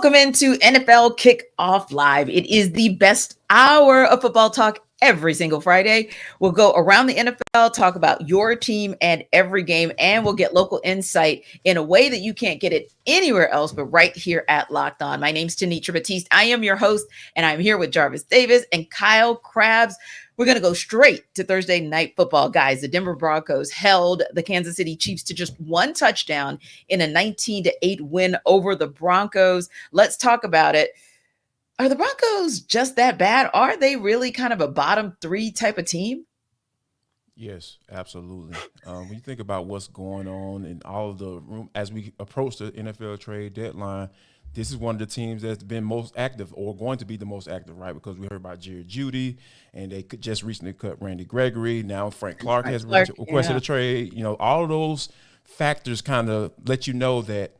Welcome into NFL Kickoff Live. It is the best hour of football talk every single Friday. We'll go around the NFL, talk about your team and every game, and we'll get local insight in a way that you can't get it anywhere else, but right here at Locked On. My name's Tanitra Batiste. I am your host, and I'm here with Jarvis Davis and Kyle Krabs. We're going to go straight to Thursday Night Football, guys. The Denver Broncos held the Kansas City Chiefs to just one touchdown in a 19-8 win over the Broncos. Let's talk about it. Are the Broncos just that bad? Are they really kind of a bottom three type of team? Yes, absolutely. When you think about what's going on in all of the room as we approach the NFL trade deadline, this is one of the teams that's been most active or going to be the most active, right? Because we heard about Jerry Jeudy, and they just recently cut Randy Gregory. Now Frank Clark has requested a trade. You know, all of those factors kind of let you know that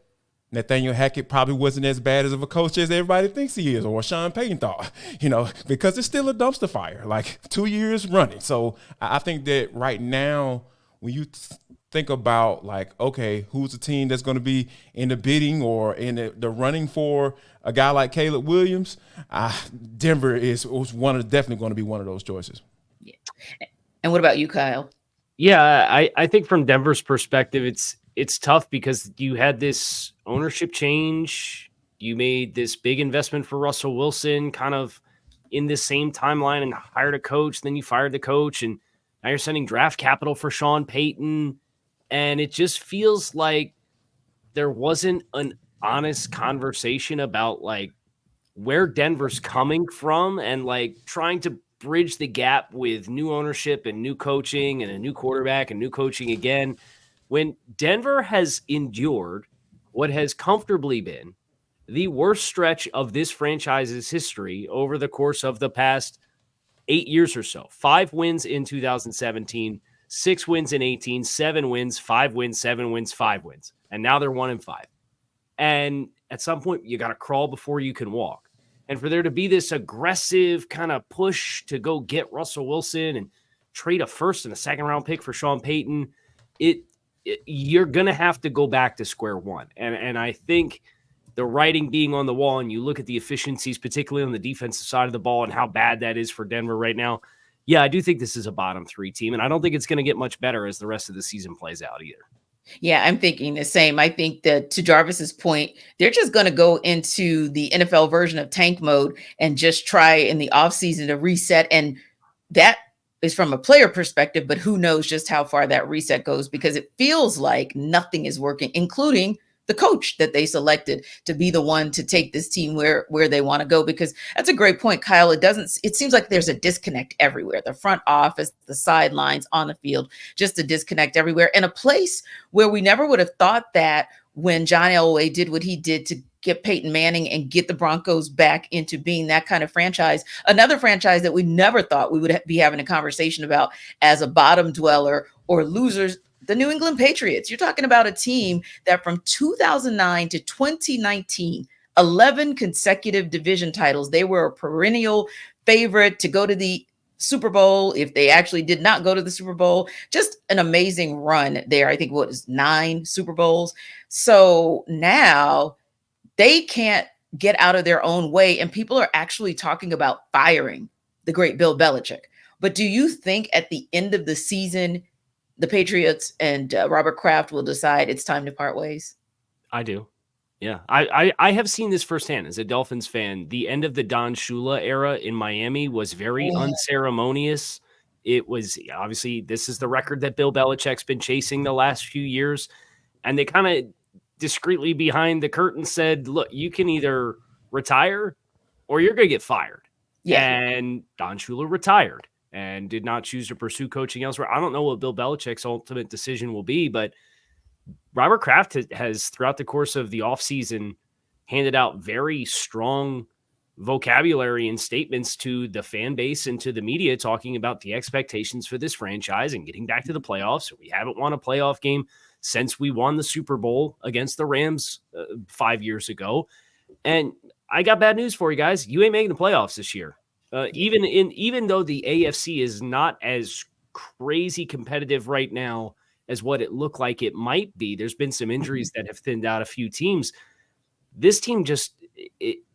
Nathaniel Hackett probably wasn't as bad as of a coach as everybody thinks he is, or Sean Payton thought, you know, because it's still a dumpster fire, like 2 years running. So I think that right now, when you think about like, okay, who's the team that's going to be in the bidding or in the running for a guy like Caleb Williams, Denver definitely going to be one of those choices. Yeah. And what about you, Kyle? Yeah, I think from Denver's perspective, it's tough because you had this ownership change. You made this big investment for Russell Wilson kind of in this same timeline and hired a coach. Then you fired the coach, and now you're sending draft capital for Sean Payton. And it just feels like there wasn't an honest conversation about like where Denver's coming from and like trying to bridge the gap with new ownership and new coaching and a new quarterback and new coaching again. When Denver has endured what has comfortably been the worst stretch of this franchise's history over the course of the past 8 years or so. 5 wins in 2017, 6 wins in 18, 7 wins, 5 wins, 7 wins, 5 wins. And now they're 1-5. And at some point, you got to crawl before you can walk. And for there to be this aggressive kind of push to go get Russell Wilson and trade a first and a second round pick for Sean Payton, you're going to have to go back to square one. And I think the writing being on the wall, and you look at the efficiencies, particularly on the defensive side of the ball and how bad that is for Denver right now. Yeah, I do think this is a bottom 3 team, and I don't think it's going to get much better as the rest of the season plays out either. Yeah, I'm thinking the same. I think that to Jarvis's point, they're just going to go into the NFL version of tank mode and just try in the offseason to reset. And that is from a player perspective, but who knows just how far that reset goes, because it feels like nothing is working, including the coach that they selected to be the one to take this team where they want to go. Because that's a great point, Kyle. It seems like there's a disconnect everywhere. The front office, the sidelines, on the field, just a disconnect everywhere. And a place where we never would have thought that when John Elway did what he did to get Peyton Manning and get the Broncos back into being that kind of franchise, another franchise that we never thought we would be having a conversation about as a bottom dweller or losers. The New England Patriots. You're talking about a team that from 2009 to 2019, 11 consecutive division titles. They were a perennial favorite to go to the Super Bowl if they actually did not go to the Super Bowl. Just an amazing run there. I think what is 9 Super Bowls. So now they can't get out of their own way, and people are actually talking about firing the great Bill Belichick. But do you think at the end of the season, the Patriots and Robert Kraft will decide it's time to part ways? I do. Yeah. I have seen this firsthand as a Dolphins fan. The end of the Don Shula era in Miami was very unceremonious. It was obviously, this is the record that Bill Belichick's been chasing the last few years. And they kind of discreetly behind the curtain said, look, you can either retire or you're going to get fired. Yeah. And Don Shula retired and did not choose to pursue coaching elsewhere. I don't know what Bill Belichick's ultimate decision will be, but Robert Kraft has throughout the course of the offseason handed out very strong vocabulary and statements to the fan base and to the media talking about the expectations for this franchise and getting back to the playoffs. We haven't won a playoff game since we won the Super Bowl against the Rams 5 years ago. And I got bad news for you guys. You ain't making the playoffs this year. Even though the AFC is not as crazy competitive right now as what it looked like it might be, there's been some injuries that have thinned out a few teams. This team just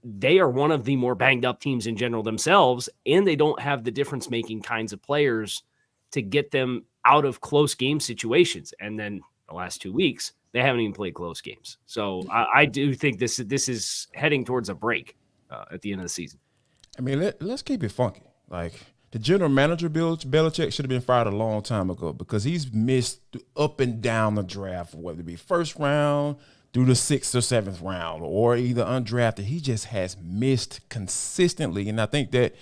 they are one of the more banged up teams in general themselves, and they don't have the difference making kinds of players to get them out of close game situations. And then the last 2 weeks, they haven't even played close games. So I do think this is heading towards a break at the end of the season. I mean, let's keep it funky. Like, the general manager, Bill Belichick, should have been fired a long time ago because he's missed up and down the draft, whether it be first round through the 6th or 7th round or either undrafted. He just has missed consistently. And I think that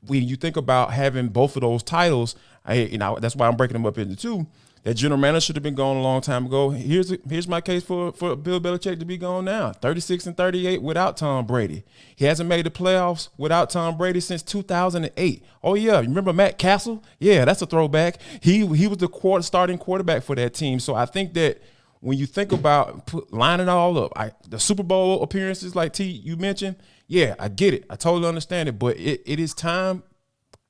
when you think about having both of those titles, that's why I'm breaking them up into two. That general manager should have been gone a long time ago. Here's my case for Bill Belichick to be gone now. 36-38 without Tom Brady. He hasn't made the playoffs without Tom Brady since 2008. Oh yeah, remember Matt Castle? Yeah, that's a throwback. He was the starting quarterback for that team. So I think that when you think about lining it all up, the Super Bowl appearances like T you mentioned, yeah, I get it. I totally understand it. But it is time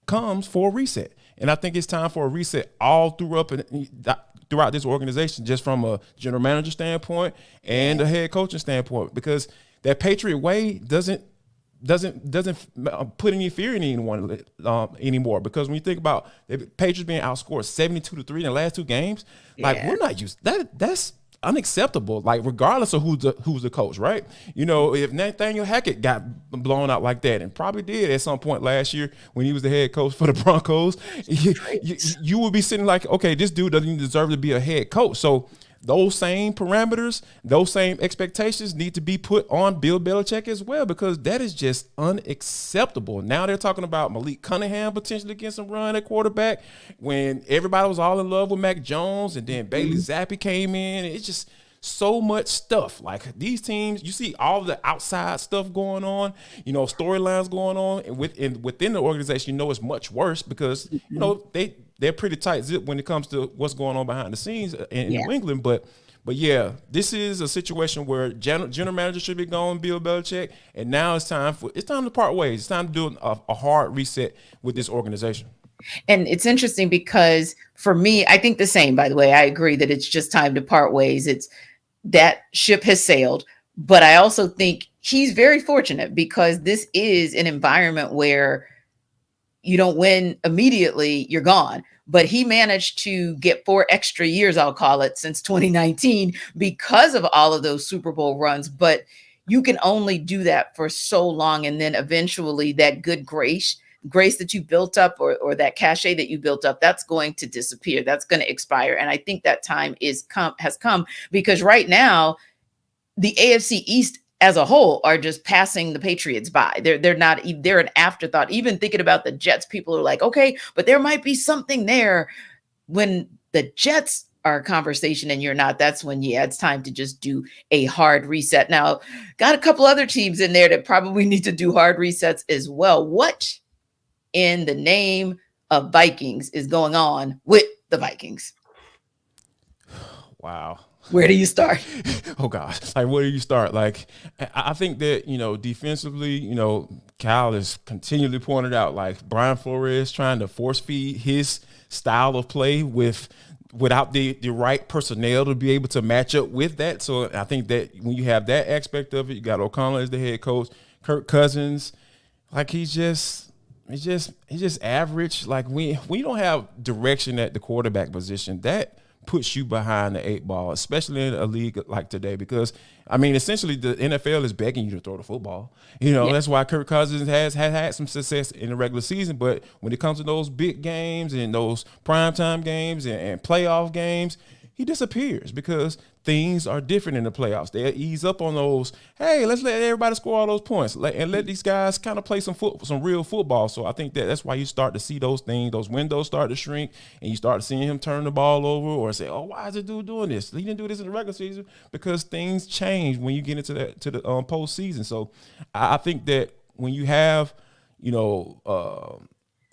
comes for a reset. And I think it's time for a reset all throughout this organization, just from a general manager standpoint and a head coaching standpoint, because that Patriot way doesn't put any fear in anyone anymore. Because when you think about the Patriots being outscored 72-3 in the last 2 games, like we're not used that's unacceptable. Like regardless of who's the coach, right? If Nathaniel Hackett got blown out like that, and probably did at some point last year when he was the head coach for the Broncos, you would be sitting like, okay, this dude doesn't even deserve to be a head coach. So those same parameters, those same expectations need to be put on Bill Belichick as well, because that is just unacceptable. Now they're talking about Malik Cunningham potentially getting some run at quarterback when everybody was all in love with Mac Jones, and then Bailey Zappi came in. It's just so much stuff. Like these teams, you see all the outside stuff going on, storylines going on, and within the organization, it's much worse because, they're pretty tight zip when it comes to what's going on behind the scenes in New England. But yeah, this is a situation where general manager should be gone, Bill Belichick, and now it's time to part ways. It's time to do a hard reset with this organization. And it's interesting because for me, I think the same, by the way. I agree that it's just time to part ways. It's that ship has sailed. But I also think he's very fortunate because this is an environment where you don't win immediately, you're gone. But he managed to get 4 extra years, I'll call it, since 2019 because of all of those Super Bowl runs. But you can only do that for so long. And then eventually that good grace that you built up or that cachet that you built up, that's going to disappear. That's going to expire. And I think that time has come because right now the AFC East as a whole are just passing the Patriots by. They're an afterthought. Even thinking about the Jets, people are like, okay, but there might be something there. When the Jets are a conversation and you're not, that's when, it's time to just do a hard reset. Now, got a couple other teams in there that probably need to do hard resets as well. What in the name of Vikings is going on with the Vikings? Wow. Where do you start? Oh gosh, like where do you start? Like I think that defensively, Kyle is continually pointed out, like Brian Flores trying to force feed his style of play without the right personnel to be able to match up with that. So I think that when you have that aspect of it, you got O'Connell as the head coach, Kirk Cousins, like he's just average. Like when you don't have direction at the quarterback position, that puts you behind the 8 ball, especially in a league like today, because essentially the NFL is begging you to throw the football. That's why Kirk Cousins has had some success in the regular season, but when it comes to those big games and those primetime games and playoff games, he disappears because things are different in the playoffs. They ease up on those. Hey, let's let everybody score all those points and let these guys kind of play some real football. So I think that's why you start to see those things, those windows start to shrink, and you start seeing him turn the ball over or say, "Oh, why is the dude doing this? He didn't do this in the regular season," because things change when you get into the postseason. So I think that when you have all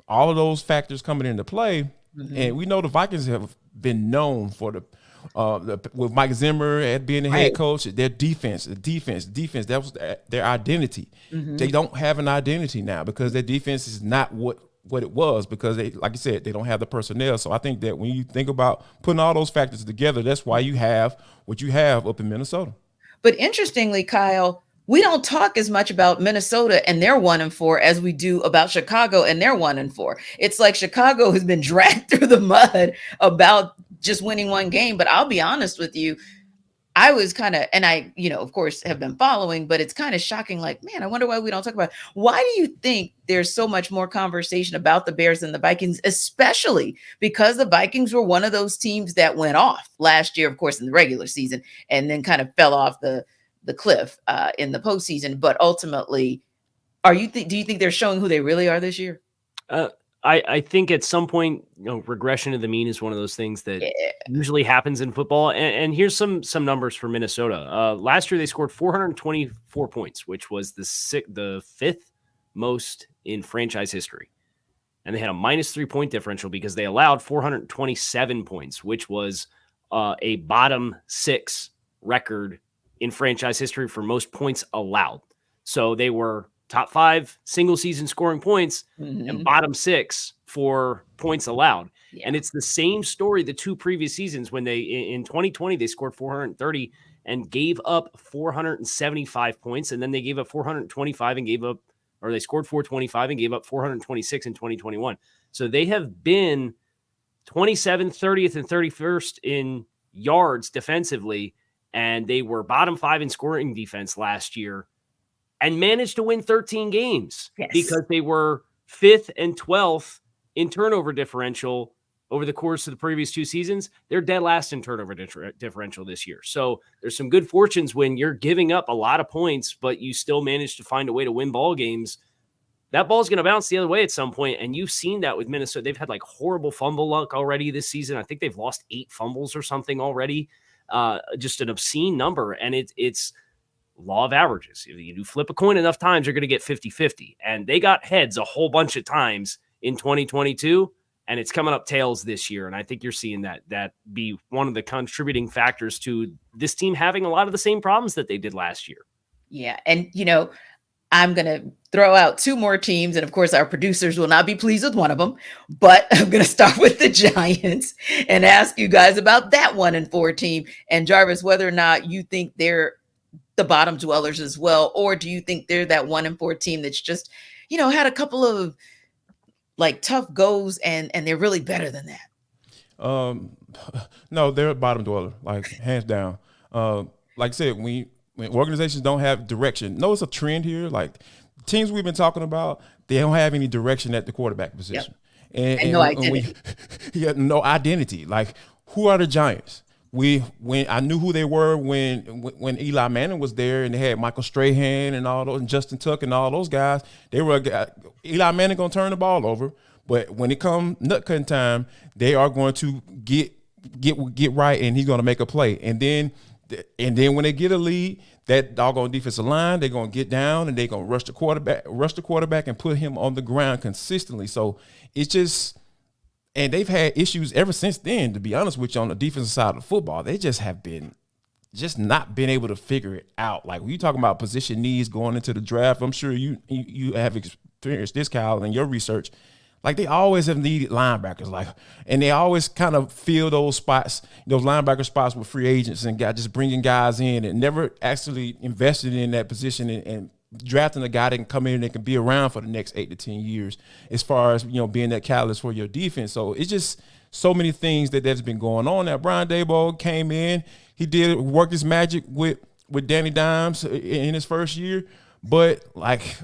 of those factors coming into play, and we know the Vikings have been known for with Mike Zimmer at being the head coach, their defense. That was their identity. They don't have an identity now because their defense is not what it was because they, like you said, they don't have the personnel. So I think that when you think about putting all those factors together, that's why you have what you have up in Minnesota. But interestingly, Kyle, we don't talk as much about Minnesota and they're 1-4 as we do about Chicago and they're 1-4. It's like Chicago has been dragged through the mud about just winning one game. But I'll be honest with you, I was kind of, and I, of course, have been following, but it's kind of shocking. Like, man, I wonder why we don't talk about it. Why do you think there's so much more conversation about the Bears and the Vikings, especially because the Vikings were one of those teams that went off last year, of course, in the regular season, and then kind of fell off the cliff in the postseason. But ultimately, do you think they're showing who they really are this year? I think at some point, regression to the mean is one of those things that usually happens in football. And here's some numbers for Minnesota. Last year, they scored 424 points, which was the fifth most in franchise history. And they had a minus 3-point differential because they allowed 427 points, which was a bottom 6 record in franchise history for most points allowed. So they were top 5 single season scoring points and bottom 6 for points allowed. Yeah. And it's the same story the 2 previous seasons when in 2020, they scored 430 and gave up 475 points. And then they gave up 425 and they scored 425 and gave up 426 in 2021. So they have been 27th, 30th, and 31st in yards defensively. And they were bottom 5 in scoring defense last year and managed to win 13 games because they were 5th and 12th in turnover differential over the course of the previous 2 seasons. They're dead last in turnover differential this year. So there's some good fortunes when you're giving up a lot of points, but you still manage to find a way to win ball games. That ball's going to bounce the other way at some point, and you've seen that with Minnesota. They've had like horrible fumble luck already this season. I think they've lost 8 fumbles or something already, just an obscene number, and it's law of averages. If you flip a coin enough times, you're going to get 50-50. And they got heads a whole bunch of times in 2022, and it's coming up tails this year. And I think you're seeing that be one of the contributing factors to this team having a lot of the same problems that they did last year. Yeah. And, I'm going to throw out 2 more teams. And of course, our producers will not be pleased with one of them, but I'm going to start with the Giants and ask you guys about that 1-4 team. And Jarvis, whether or not you think they're the bottom dwellers as well, or do you think they're that 1-4 team that's just, had a couple of like tough goes and they're really better than that? No, they're a bottom dweller, like hands down. Like I said, when organizations don't have direction, notice a trend here. Like teams we've been talking about, they don't have any direction at the quarterback position, and no identity. No identity. Like, who are the Giants? When I knew who they were when Eli Manning was there and they had Michael Strahan and all those and Justin Tuck and all those guys, they were Eli Manning gonna turn the ball over, but when it comes nut cutting time, they are going to get right and he's gonna make a play. And then when they get a lead, that doggone defensive line, they're gonna get down and they're gonna rush the quarterback and put him on the ground consistently. So it's just. And they've had issues ever since then, to be honest with you, on the defensive side of the football. They just have not been able to figure it out. Like, when you talking about position needs going into the draft, I'm sure you have experienced this, Kyle, in your research. Like, they always have needed linebackers, and they always kind of fill those spots, those linebacker spots with free agents and just bringing guys in and never actually invested in that position and drafting a guy that can come in and that can be around for the next 8 to 10 years as far as, being that catalyst for your defense. So it's just so many things that's been going on. Now, Brian Daboll came in. He worked his magic with Danny Dimes in his first year. But, like,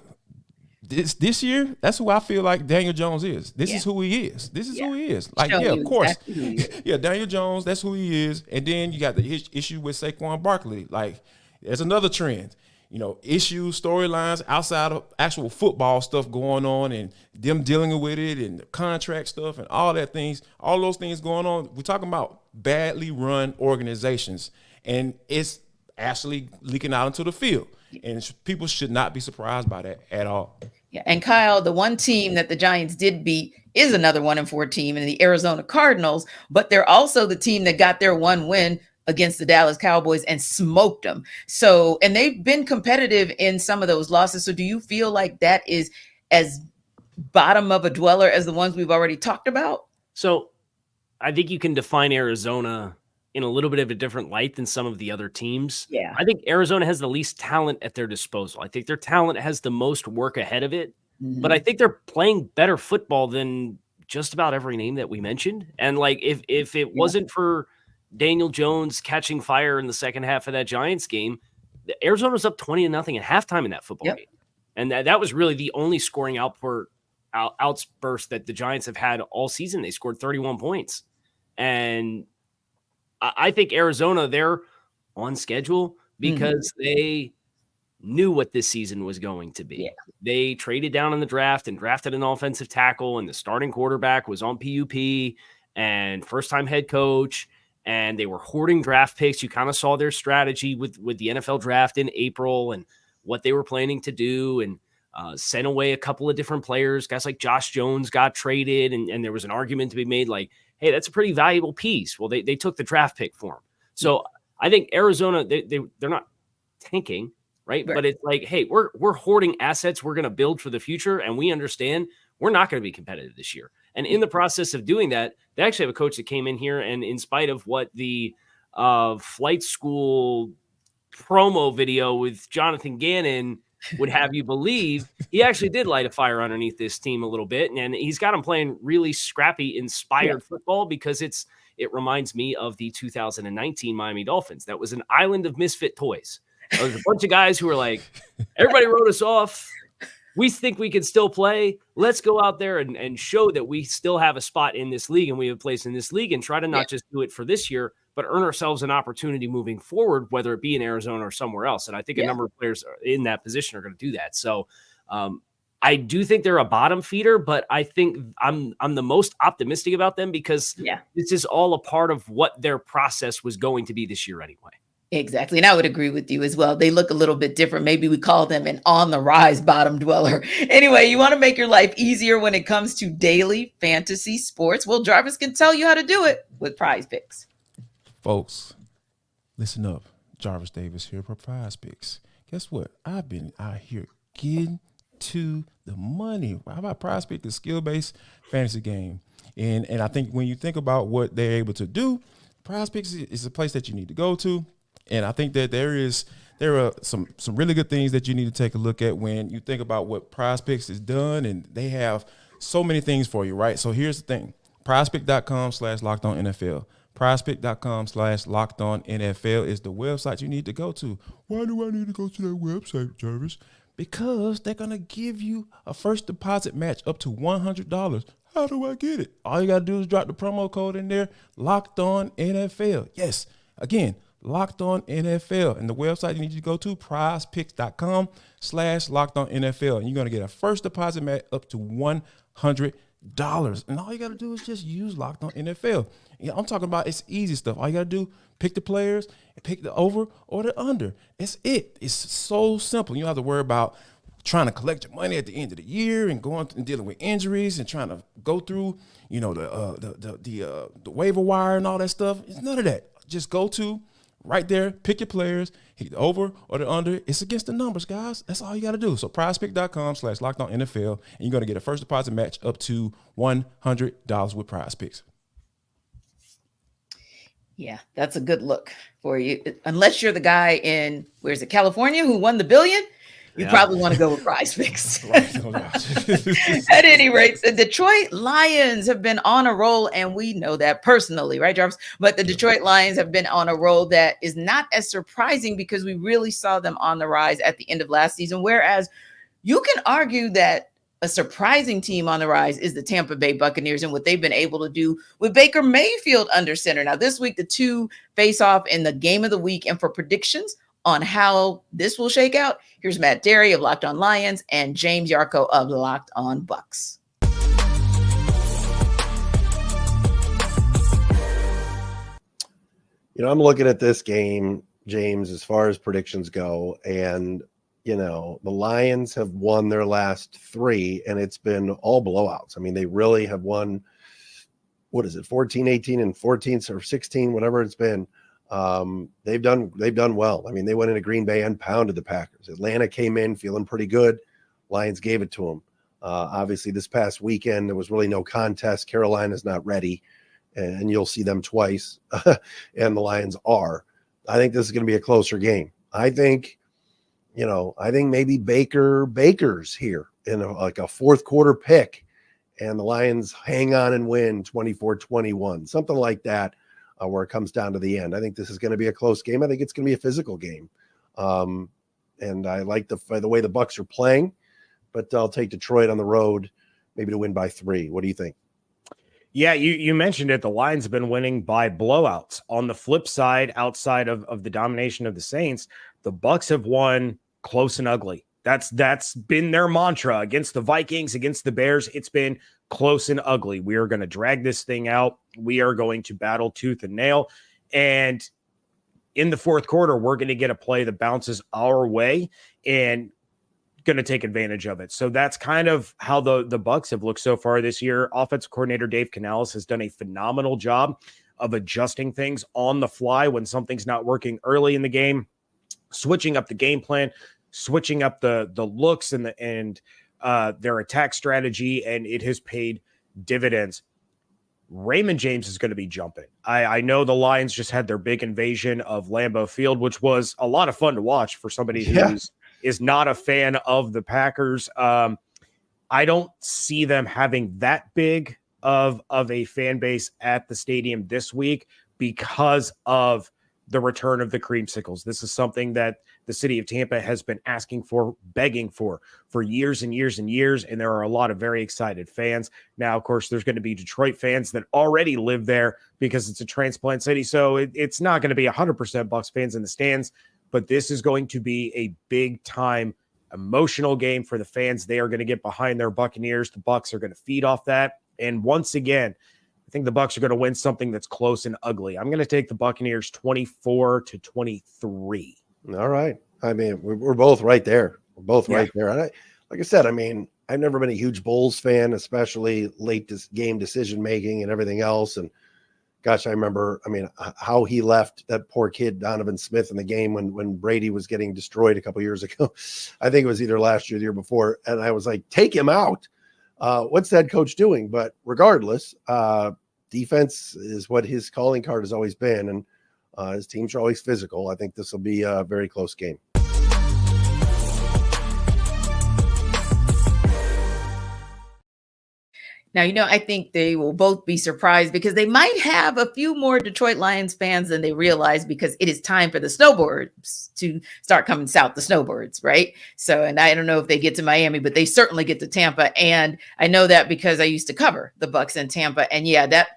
this year, that's who I feel like Daniel Jones is. This is who he is. This is who he is. Like, of course. Exactly. Daniel Jones, that's who he is. And then you got the issue with Saquon Barkley. Like, there's another trend. Issues, storylines outside of actual football stuff going on and them dealing with it and the contract stuff and all those things going on. We're talking about badly run organizations, and it's actually leaking out into the field. And people should not be surprised by that at all. Yeah. And Kyle, the one team that the Giants did beat is another 1-4 team in the Arizona Cardinals, but they're also the team that got their one win against the Dallas Cowboys and smoked them. So, and they've been competitive in some of those losses. So do you feel like that is as bottom of a dweller as the ones we've already talked about? So I think you can define Arizona in a little bit of a different light than some of the other teams. Yeah. I think Arizona has the least talent at their disposal. I think their talent has the most work ahead of it, but I Mhm. think they're playing better football than just about every name that we mentioned. And like, if it Yeah. wasn't for Daniel Jones catching fire in the second half of that Giants game, Arizona was up 20-0 at halftime in that football Yep. game. And that was really the only scoring outburst that the Giants have had all season. They scored 31 points. And I think Arizona, they're on schedule because they knew what this season was going to be. Yeah. They traded down in the draft and drafted an offensive tackle, and the starting quarterback was on PUP and first-time head coach, and they were hoarding draft picks. You kind of saw their strategy with the NFL draft in April and what they were planning to do, and sent away a couple of different players. Guys like Josh Jones got traded, and there was an argument to be made like, hey, that's a pretty valuable piece. Well, they took the draft pick for him. So I think Arizona, they're not tanking, right? But it's like, hey, we're hoarding assets we're going to build for the future, and we understand we're not going to be competitive this year. And in the process of doing that, they actually have a coach that came in here, and in spite of what the flight school promo video with Jonathan Gannon would have you believe, he actually did light a fire underneath this team a little bit, and he's got them playing really scrappy, inspired football because it reminds me of the 2019 Miami Dolphins. That was an island of misfit toys. There was a bunch of guys who were like, everybody wrote us off. We think we can still play. Let's go out there and show that we still have a spot in this league and we have a place in this league, and try to not just do it for this year, but earn ourselves an opportunity moving forward, whether it be in Arizona or somewhere else. And I think a number of players in that position are going to do that. So I do think they're a bottom feeder, but I think I'm the most optimistic about them because this is all a part of what their process was going to be this year anyway. Exactly. And I would agree with you as well. They look a little bit different. Maybe we call them an on the rise bottom dweller. Anyway, you want to make your life easier when it comes to daily fantasy sports? Well, Jarvis can tell you how to do it with Prize Picks. Folks, listen up. Jarvis Davis here for Prize Picks. Guess what? I've been out here getting to the money. How about Prize Picks, the skill-based fantasy game? And I think when you think about what they're able to do, Prize Picks is a place that you need to go to. And I think that there are some really good things that you need to take a look at when you think about what Prize Picks has done, and they have so many things for you, right? So here's the thing: PrizePick.com/LockedOnNFL. PrizePick.com/LockedOnNFL is the website you need to go to. Why do I need to go to that website, Jarvis? Because they're gonna give you a first deposit match up to $100. How do I get it? All you gotta do is drop the promo code in there, LockedOnNFL. Yes, again, Locked On NFL. And the website you need to go to, prizepicks.com/LockedOnNFL. And you're going to get a first deposit match up to $100. And all you got to do is just use Locked On NFL. Yeah, I'm talking about it's easy stuff. All you got to do, pick the players, pick the over or the under. It's it. It's so simple. You don't have to worry about trying to collect your money at the end of the year and going and dealing with injuries and trying to go through, the waiver wire and all that stuff. It's none of that. Just go to right there, pick your players, hit the over or the under. It's against the numbers, guys. That's all you got to do. So PrizePick.com/LockedOnNFL, and you're going to get a first deposit match up to $100 with Prize Picks. Yeah, that's a good look for you. Unless you're the guy in, where's it, California, who won the billion, you probably want to go with Prize Picks. At any rate, the Detroit Lions have been on a roll, and we know that personally, right, Jarvis? But the Detroit Lions have been on a roll that is not as surprising because we really saw them on the rise at the end of last season, whereas you can argue that a surprising team on the rise is the Tampa Bay Buccaneers and what they've been able to do with Baker Mayfield under center. Now, this week, the two face off in the game of the week, and for predictions on how this will shake out, here's Matt Derry of Locked On Lions and James Yarko of Locked On Bucs. I'm looking at this game, James, as far as predictions go, and the Lions have won their last 3, and it's been all blowouts. I mean, they really have won, 14, 18, and 14 or 16, whatever it's been. They've done well. I mean, they went into Green Bay and pounded the Packers. Atlanta came in feeling pretty good. Lions gave it to them. Obviously, this past weekend, there was really no contest. Carolina's not ready. and you'll see them twice, and the Lions are. I think this is going to be a closer game. I think maybe Baker's here in a fourth quarter pick, and the Lions hang on and win 24-21, something like that, where it comes down to the end. I think this is going to be a close game. I think it's going to be a physical game. And I like the way the Bucs are playing, but I'll take Detroit on the road, maybe to win by 3. What do you think? Yeah, you mentioned it. The Lions have been winning by blowouts. On the flip side, outside of the domination of the Saints, the Bucs have won close and ugly. That's been their mantra against the Vikings, against the Bears. It's been close and ugly. We are going to drag this thing out. We are going to battle tooth and nail. And in the fourth quarter, we're going to get a play that bounces our way and going to take advantage of it. So that's kind of how the Bucs have looked so far this year. Offensive coordinator Dave Canales has done a phenomenal job of adjusting things on the fly when something's not working early in the game, switching up the game plan, switching up the looks and their attack strategy, and it has paid dividends. Raymond James is going to be jumping. I know the Lions just had their big invasion of Lambeau Field, which was a lot of fun to watch for somebody who is not a fan of the Packers. I don't see them having that big of a fan base at the stadium this week because of the return of the creamsicles. This is something that the city of Tampa has been asking for, begging for years and years and years, and there are a lot of very excited fans. Now, of course, there's going to be Detroit fans that already live there because it's a transplant city, so it's not going to be 100% Bucs fans in the stands, but this is going to be a big-time emotional game for the fans. They are going to get behind their Buccaneers. The Bucs are going to feed off that, and once again, I think the Bucs are going to win something that's close and ugly. I'm going to take the Buccaneers 24-23. All right. I mean, we're both right there. We're both right there. And like I said, I mean, I've never been a huge Bulls fan, especially late game decision making and everything else. And gosh, I remember, how he left that poor kid Donovan Smith in the game when Brady was getting destroyed a couple years ago. I think it was either last year or the year before. And I was like, take him out. What's that coach doing? But regardless, defense is what his calling card has always been, and his teams are always physical. I think this will be a very close game. Now, I think they will both be surprised because they might have a few more Detroit Lions fans than they realize, because it is time for the snowbirds to start coming south, the snowbirds, right? So, and I don't know if they get to Miami, but they certainly get to Tampa. And I know that because I used to cover the Bucs in Tampa. And yeah, that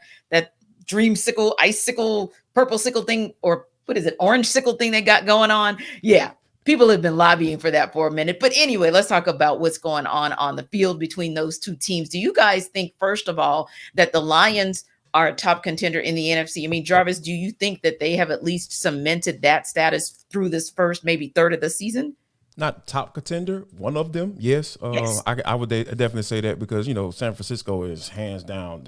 dreamsicle, icicle, purple sickle thing, or what is it, orange sickle thing they got going on. Yeah. People have been lobbying for that for a minute. But anyway, let's talk about what's going on the field between those two teams. Do you guys think, first of all, that the Lions are a top contender in the NFC? I mean, Jarvis, do you think that they have at least cemented that status through this first, maybe third of the season? Not top contender, one of them, yes. Yes. I would definitely say that because, San Francisco is hands down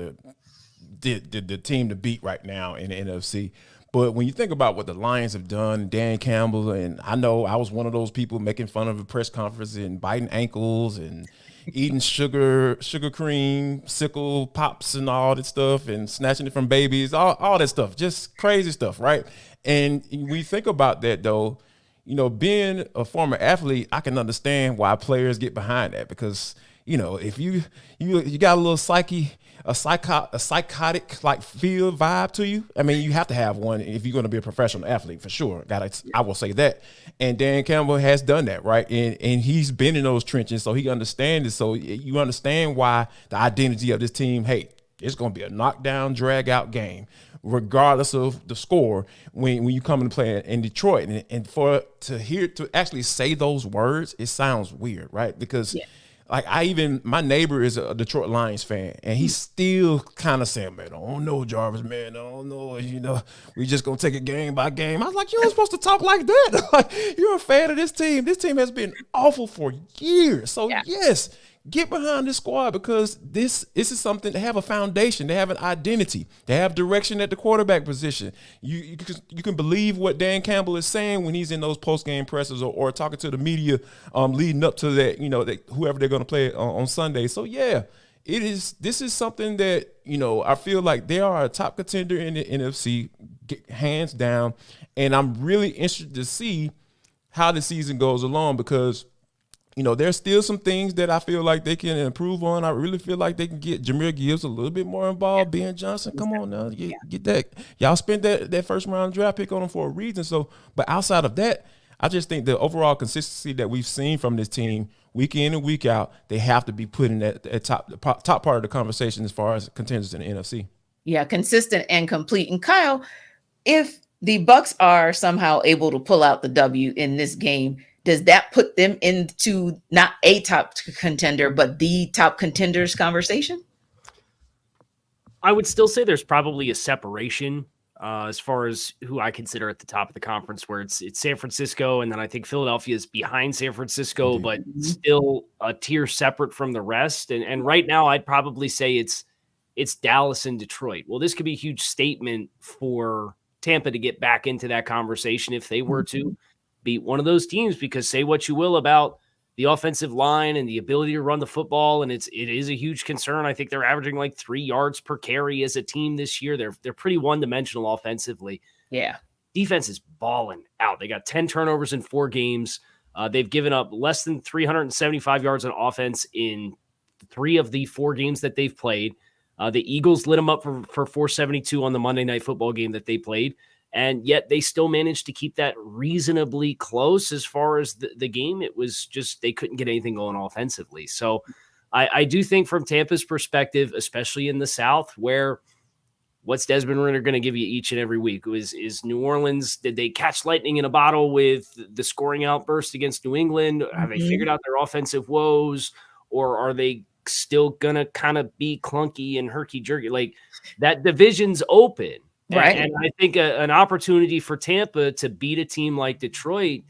the team to beat right now in the NFC. But when you think about what the Lions have done, Dan Campbell, and I know I was one of those people making fun of a press conference and biting ankles and eating sugar cream, sickle pops and all that stuff and snatching it from babies, all that stuff, just crazy stuff, right? And we think about that, though, being a former athlete, I can understand why players get behind that because, if you got a little a psychotic like feel vibe to you. I mean, you have to have one if you're going to be a professional athlete for sure. I will say that. And Dan Campbell has done that, right? And he's been in those trenches, so he understands it. So you understand why the identity of this team, hey, it's going to be a knockdown, drag out game, regardless of the score when you come and play in Detroit. And to actually say those words, it sounds weird, right? Because like my neighbor is a Detroit Lions fan, and he's still kind of saying, man, I don't know, Jarvis, man, I don't know, we just going to take it game by game. I was like, you're not supposed to talk like that. Like, you're a fan of this team. This team has been awful for years. So, yes, get behind this squad because this is something. They have a foundation. They have an identity. They have direction at the quarterback position. You can believe what Dan Campbell is saying when he's in those post-game pressers or talking to the media leading up to that, whoever they're going to play on Sunday. So, yeah, this is something that, I feel like they are a top contender in the NFC, hands down. And I'm really interested to see how the season goes along because, there's still some things that I feel like they can improve on. I really feel like they can get Jahmyr Gibbs a little bit more involved. Ben Johnson, come on now, get that. Y'all spent that first round draft pick on them for a reason. So, but outside of that, I just think the overall consistency that we've seen from this team week in and week out, they have to be put in that top part of the conversation as far as contenders in the NFC. Yeah, consistent and complete. And Kyle, if the Bucs are somehow able to pull out the W in this game, does that put them into not a top contender, but the top contenders conversation? I would still say there's probably a separation as far as who I consider at the top of the conference, where it's San Francisco, and then I think Philadelphia is behind San Francisco, but still a tier separate from the rest. And right now, I'd probably say it's Dallas and Detroit. Well, this could be a huge statement for Tampa to get back into that conversation if they were to beat one of those teams, because say what you will about the offensive line and the ability to run the football, and it is a huge concern. I think they're averaging like 3 yards per carry as a team this year. They're pretty one-dimensional offensively. Yeah. Defense is balling out. They got 10 turnovers in 4 games. They've given up less than 375 yards on offense in 3 of the 4 games that they've played. The Eagles lit them up for 472 on the Monday Night Football game that they played. And yet they still managed to keep that reasonably close as far as the game. It was just they couldn't get anything going offensively. So I do think from Tampa's perspective, especially in the South, where what's Desmond Ridder going to give you each and every week? Is New Orleans, did they catch lightning in a bottle with the scoring outburst against New England? Have they figured out their offensive woes? Or are they still going to kind of be clunky and herky-jerky? Like, that division's open. Right. And I think an opportunity for Tampa to beat a team like Detroit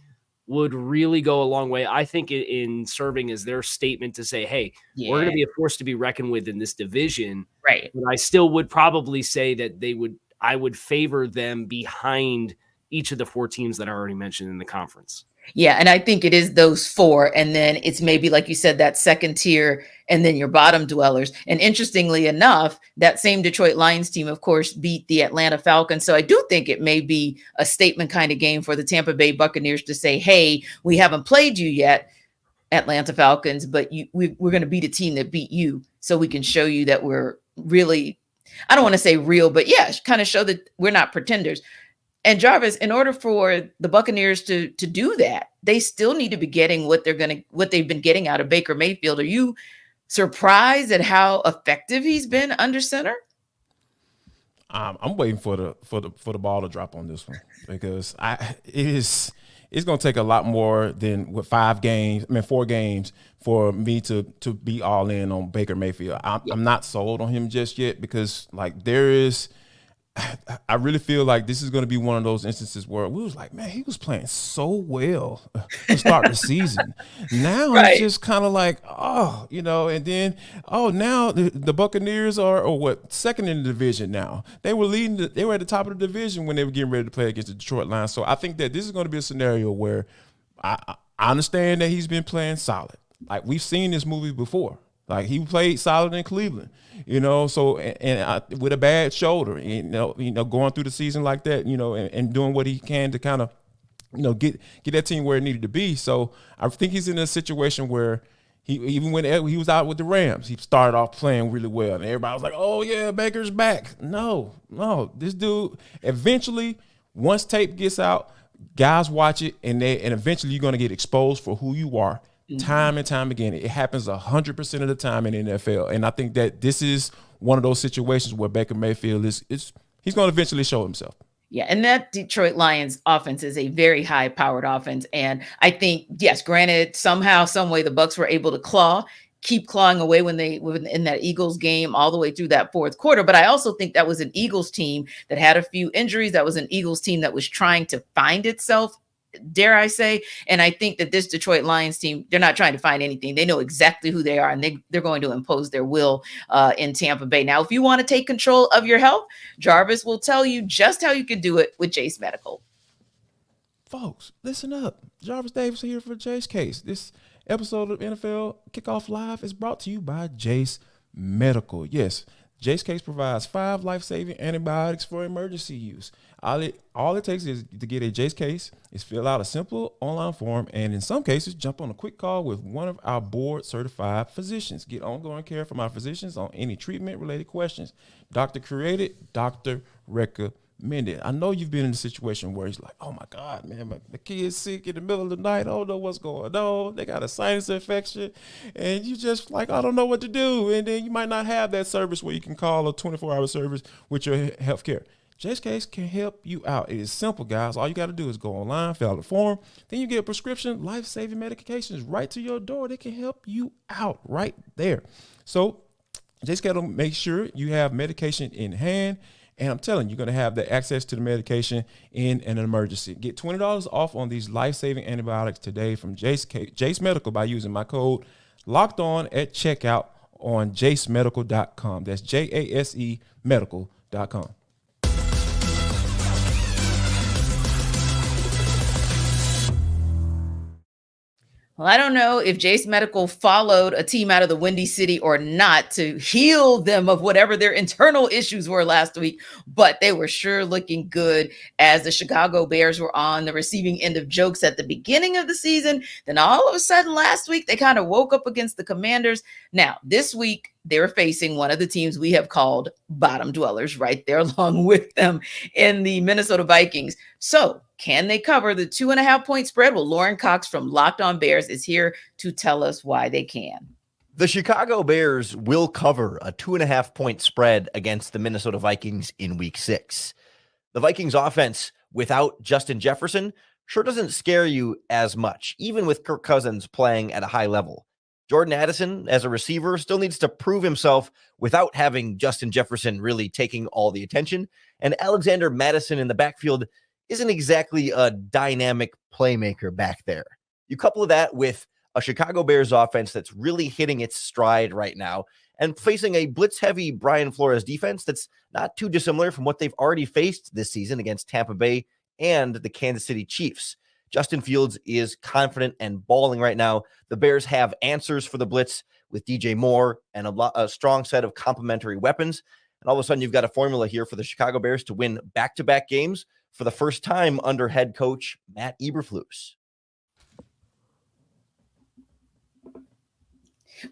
would really go a long way, I think, in serving as their statement to say, hey, we're going to be a force to be reckoned with in this division. Right. But I still would probably say that I would favor them behind each of the 4 teams that I already mentioned in the conference. Yeah, and I think it is those 4, and then it's maybe, like you said, that second tier, and then your bottom dwellers. And interestingly enough, that same Detroit Lions team, of course, beat the Atlanta Falcons. So I do think it may be a statement kind of game for the Tampa Bay Buccaneers to say, hey, we haven't played you yet, Atlanta Falcons, but we're going to beat a team that beat you, so we can show you that we're really, I don't want to say real, but yeah, kind of show that we're not pretenders. And Jarvis, in order for the Buccaneers to do that, they still need to be getting what they've been getting out of Baker Mayfield. Are you surprised at how effective he's been under center? I'm waiting for the ball to drop on this one because it's going to take a lot more than 4 games for me to be all in on Baker Mayfield. I'm not sold on him just yet because I really feel like this is going to be one of those instances where we was like, man, he was playing so well to start the season. Now It's just kind of like, and then, now the Buccaneers are second in the division now. They were they were at the top of the division when they were getting ready to play against the Detroit Lions. So I think that this is going to be a scenario where I understand that he's been playing solid. Like, we've seen this movie before. Like, he played solid in Cleveland, so with a bad shoulder, going through the season like that, and doing what he can to kind of, get that team where it needed to be. So I think he's in a situation where even when he was out with the Rams, he started off playing really well, and everybody was like, "Oh yeah, Baker's back." No, this dude eventually, once tape gets out, guys watch it, and eventually you're going to get exposed for who you are. Time and time again. It happens 100% of the time in the NFL. And I think that this is one of those situations where Baker Mayfield he's going to eventually show himself. Yeah, and that Detroit Lions offense is a very high-powered offense. And I think, yes, granted, somehow, some way the Bucs were able to keep clawing away when they were in that Eagles game all the way through that 4th quarter. But I also think that was an Eagles team that had a few injuries. That was an Eagles team that was trying to find itself, dare I say. And I think that this Detroit Lions team, they're not trying to find anything. They know exactly who they are, and they're going to impose their will in Tampa Bay. Now, if you want to take control of your health, Jarvis will tell you just how you can do it with Jace Medical. Folks, listen up. Jarvis Davis here for Jace Case. This episode of NFL Kickoff Live is brought to you by Jace Medical. Yes, Jace Case provides 5 life-saving antibiotics for emergency use. All it takes is to get a Jace Case is fill out a simple online form, and in some cases, jump on a quick call with one of our board-certified physicians. Get ongoing care from our physicians on any treatment-related questions. Doctor created, doctor recommended. I know you've been in a situation where it's like, oh my God, man, the kid's sick in the middle of the night. I don't know what's going on. They got a sinus infection, and you just like, I don't know what to do. And then you might not have that service where you can call a 24-hour service with your healthcare. Jace Case can help you out. It is simple, guys. All you got to do is go online, fill out a form, then you get a prescription, life-saving medications right to your door. They can help you out right there. So Jace Case will make sure you have medication in hand, and I'm telling you, you're going to have the access to the medication in an emergency. Get $20 off on these life-saving antibiotics today from Jace Medical by using my code LOCKEDON at checkout on jacemedical.com. That's JASE medical.com. Well, I don't know if Jace Medical followed a team out of the Windy City or not to heal them of whatever their internal issues were last week, but they were sure looking good as the Chicago Bears were on the receiving end of jokes at the beginning of the season. Then all of a sudden last week, they kind of woke up against the Commanders. Now, this week, they're facing one of the teams we have called bottom dwellers right there along with them in the Minnesota Vikings. So can they cover the 2.5-point spread? Well, Lauren Cox from Locked On Bears is here to tell us why they can. The Chicago Bears will cover a 2.5-point spread against the Minnesota Vikings in week 6. The Vikings offense without Justin Jefferson sure doesn't scare you as much, even with Kirk Cousins playing at a high level. Jordan Addison, as a receiver, still needs to prove himself without having Justin Jefferson really taking all the attention. And Alexander Mattison in the backfield isn't exactly a dynamic playmaker back there. You couple that with a Chicago Bears offense that's really hitting its stride right now and facing a blitz-heavy Brian Flores defense that's not too dissimilar from what they've already faced this season against Tampa Bay and the Kansas City Chiefs. Justin Fields is confident and balling right now. The Bears have answers for the blitz with DJ Moore and a strong set of complementary weapons. And all of a sudden, you've got a formula here for the Chicago Bears to win back-to-back games for the first time under head coach Matt Eberflus.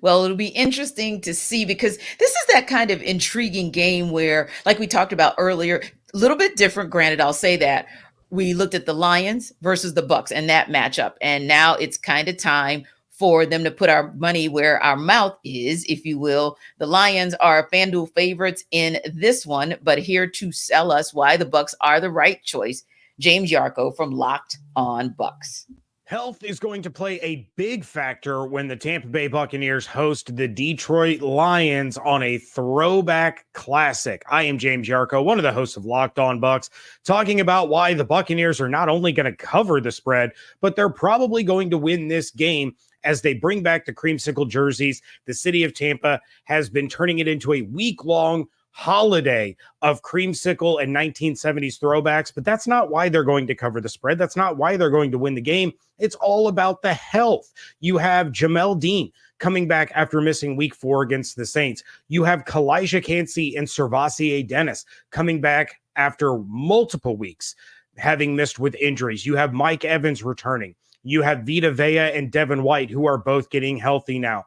Well, it'll be interesting to see because this is that kind of intriguing game where, like we talked about earlier, a little bit different, granted, I'll say that. We looked at the Lions versus the Bucs and that matchup. And now it's kind of time for them to put our money where our mouth is, if you will. The Lions are FanDuel favorites in this one, but here to sell us why the Bucs are the right choice, James Yarko from Locked On Bucs. Health is going to play a big factor when the Tampa Bay Buccaneers host the Detroit Lions on a throwback classic. I am James Yarko, one of the hosts of Locked On Bucs, talking about why the Buccaneers are not only going to cover the spread, but they're probably going to win this game as they bring back the creamsicle jerseys. The city of Tampa has been turning it into a week-long holiday of creamsicle and 1970s throwbacks, but that's not why they're going to cover the spread. That's not why they're going to win the game. It's all about the health. You have Jamel Dean coming back after missing week 4 against the Saints. You have Kalijah Kancey and Servassier Dennis coming back after multiple weeks, having missed with injuries. You have Mike Evans returning. You have Vita Vea and Devin White, who are both getting healthy now.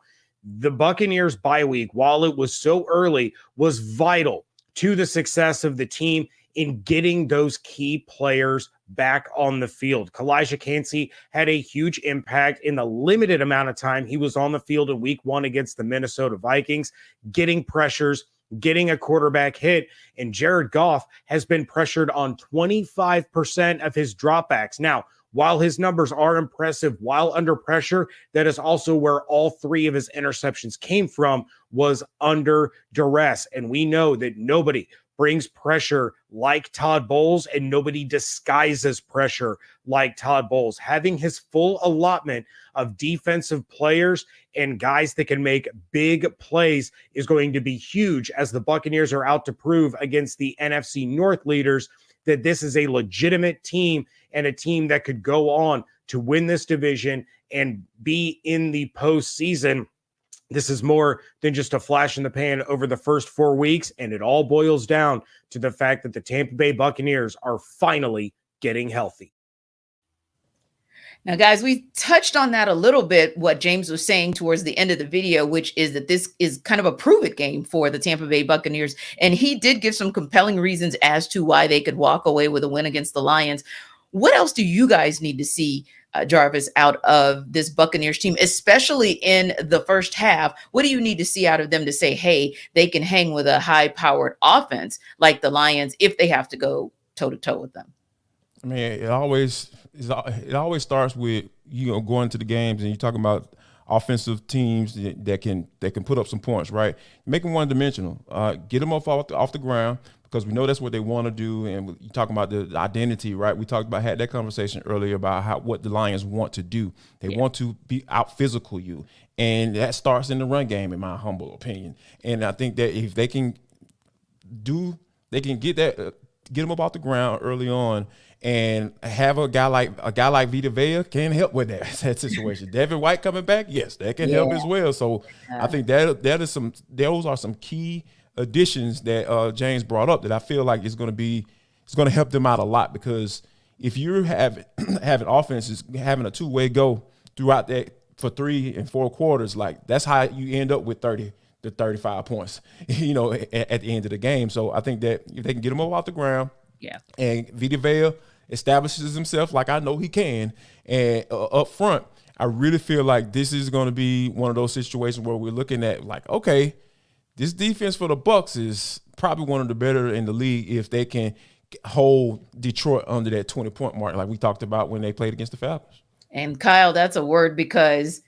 The Buccaneers bye week, while it was so early, was vital to the success of the team in getting those key players back on the field. Kalijah Kancey had a huge impact in the limited amount of time he was on the field in week 1 against the Minnesota Vikings, getting pressures, getting a quarterback hit, and Jared Goff has been pressured on 25% of his dropbacks. Now, while his numbers are impressive while under pressure, that is also where all 3 of his interceptions came from, was under duress. And we know that nobody brings pressure like Todd Bowles, and nobody disguises pressure like Todd Bowles. Having his full allotment of defensive players and guys that can make big plays is going to be huge as the Buccaneers are out to prove against the NFC North leaders that this is a legitimate team and a team that could go on to win this division and be in the postseason. This is more than just a flash in the pan over the first 4 weeks, and it all boils down to the fact that the Tampa Bay Buccaneers are finally getting healthy. Now, guys, we touched on that a little bit, what James was saying towards the end of the video, which is that this is kind of a prove-it game for the Tampa Bay Buccaneers. And he did give some compelling reasons as to why they could walk away with a win against the Lions. What else do you guys need to see, Jarvis, out of this Buccaneers team, especially in the first half? What do you need to see out of them to say, hey, they can hang with a high-powered offense like the Lions if they have to go toe-to-toe with them? I mean, it always starts with, going to the games and you're talking about offensive teams that can put up some points, right? Make them one-dimensional. Get them off the ground, because we know that's what they want to do. And you're talking about the identity, right? We had that conversation earlier about what the Lions want to do. They want to be out physical you, and that starts in the run game, in my humble opinion. And I think that if they can get them up off the ground early on, and have a guy like Vita Vea can help with that situation. Devin White coming back, yes, that can help as well. So I think those are some key additions that James brought up that I feel like it's going to help them out a lot, because if you're having offenses having a two-way go throughout that for 3 and 4 quarters, like that's how you end up with 30 to 35 points, at the end of the game. So I think that if they can get them up off the ground, and Vita Vea establishes himself like I know he can, and up front, I really feel like this is going to be one of those situations where we're looking at like, okay, this defense for the Bucs is probably one of the better in the league if they can hold Detroit under that 20-point mark, like we talked about when they played against the Falcons. And Kyle, that's a word, because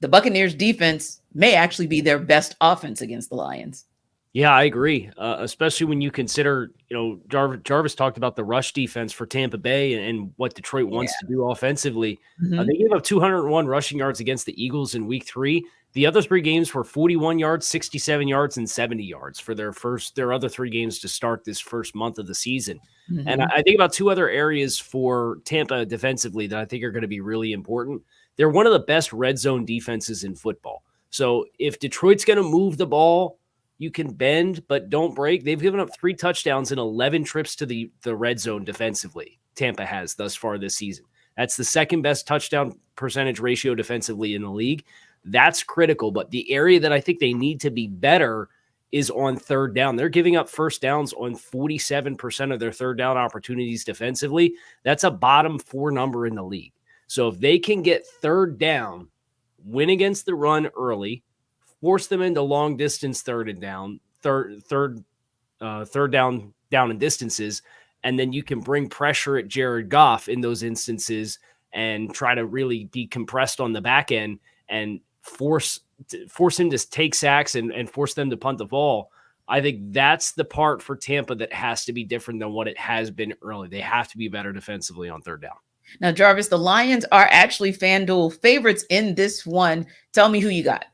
the Buccaneers defense may actually be their best offense against the Lions. Yeah, I agree. Especially when you consider, Jarvis talked about the rush defense for Tampa Bay and what Detroit wants to do offensively. Mm-hmm. They gave up 201 rushing yards against the Eagles in week 3. The other 3 games were 41 yards, 67 yards, and 70 yards for their other 3 games to start this first month of the season. Mm-hmm. And I think about 2 other areas for Tampa defensively that I think are going to be really important. They're one of the best red zone defenses in football. So if Detroit's going to move the ball, you can bend, but don't break. They've given up 3 touchdowns in 11 trips to the red zone defensively. Tampa has thus far this season. That's the second best touchdown percentage ratio defensively in the league. That's critical, but the area that I think they need to be better is on third down. They're giving up first downs on 47% of their third down opportunities defensively. That's a bottom 4 number in the league. So if they can get third down, win against the run early, force them into long distance third down and distances, and then you can bring pressure at Jared Goff in those instances and try to really be compressed on the back end and force him to take sacks and force them to punt the ball. I think that's the part for Tampa that has to be different than what it has been early. They have to be better defensively on third down. Now, Jarvis, the Lions are actually FanDuel favorites in this one. Tell me who you got.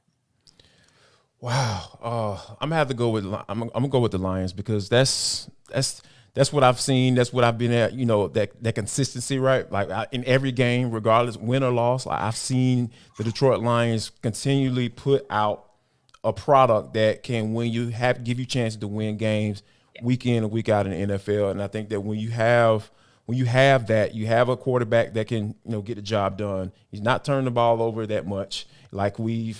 Wow, I'm gonna have to go with I'm gonna go with the Lions, because that's what I've seen. That's what I've been at. That consistency, right? Like in every game, regardless win or loss, I've seen the Detroit Lions continually put out a product that can give you chances to win games week in and week out in the NFL. And I think that when you have that, you have a quarterback that can get the job done. He's not turning the ball over that much. Like how he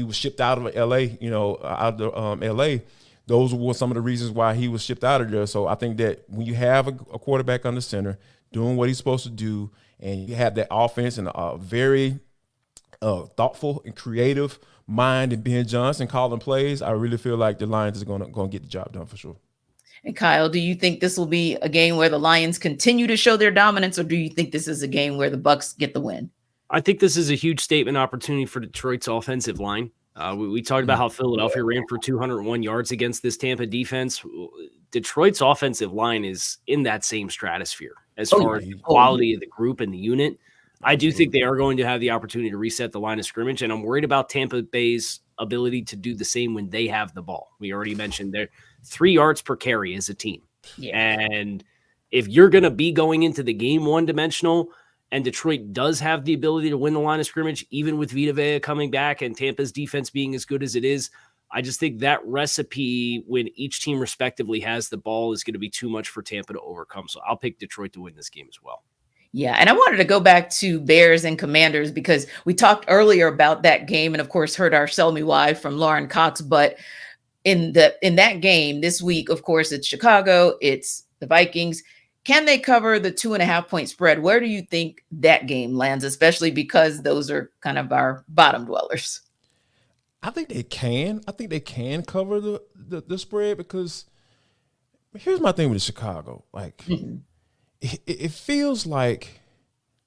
was shipped out of LA, LA. Those were some of the reasons why he was shipped out of there. So I think that when you have a quarterback under center doing what he's supposed to do, and you have that offense and a very thoughtful and creative mind in Ben Johnson calling plays, I really feel like the Lions are going to get the job done for sure. And Kyle, do you think this will be a game where the Lions continue to show their dominance, or do you think this is a game where the Bucs get the win? I think this is a huge statement opportunity for Detroit's offensive line. We talked about how Philadelphia ran for 201 yards against this Tampa defense. Detroit's offensive line is in that same stratosphere as far as the quality of the group and the unit. I do think they are going to have the opportunity to reset the line of scrimmage, and I'm worried about Tampa Bay's ability to do the same when they have the ball. We already mentioned they're 3 yards per carry as a team. Yeah. And if you're going to be going into the game one-dimensional, and Detroit does have the ability to win the line of scrimmage, even with Vita Vea coming back and Tampa's defense being as good as it is. I just think that recipe, when each team respectively has the ball, is going to be too much for Tampa to overcome. So I'll pick Detroit to win this game as well. Yeah, and I wanted to go back to Bears and Commanders because we talked earlier about that game and, of course, heard our Sell Me Why from Lauren Cox. But in that game this week, of course, it's Chicago, it's the Vikings. Can they cover the 2.5-point spread? Where do you think that game lands, especially because those are kind of our bottom dwellers? I think they can. I think they can cover the spread because here's my thing with Chicago. Like, it feels like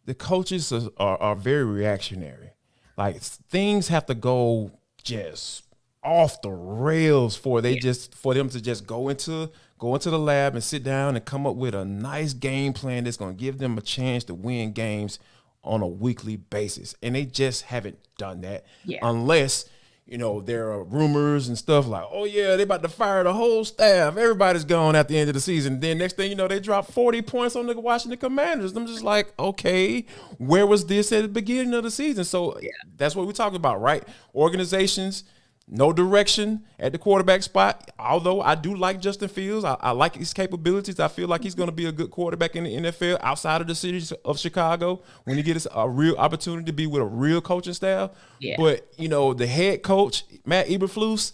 the coaches are very reactionary. Like, things have to go just off the rails for them to just go into the lab and sit down and come up with a nice game plan that's going to give them a chance to win games on a weekly basis. And they just haven't done that unless – there are rumors and stuff like, oh, yeah, they about to fire the whole staff. Everybody's gone at the end of the season. Then next thing you know, they drop 40 points on the Washington Commanders. I'm just like, okay, where was this at the beginning of the season? So that's what we're talking about, right? Organizations, no direction at the quarterback spot. Although I do like Justin Fields. I like his capabilities. I feel like he's going to be a good quarterback in the NFL outside of the city of Chicago when he gets a real opportunity to be with a real coaching staff. Yeah. But, the head coach, Matt Eberflus,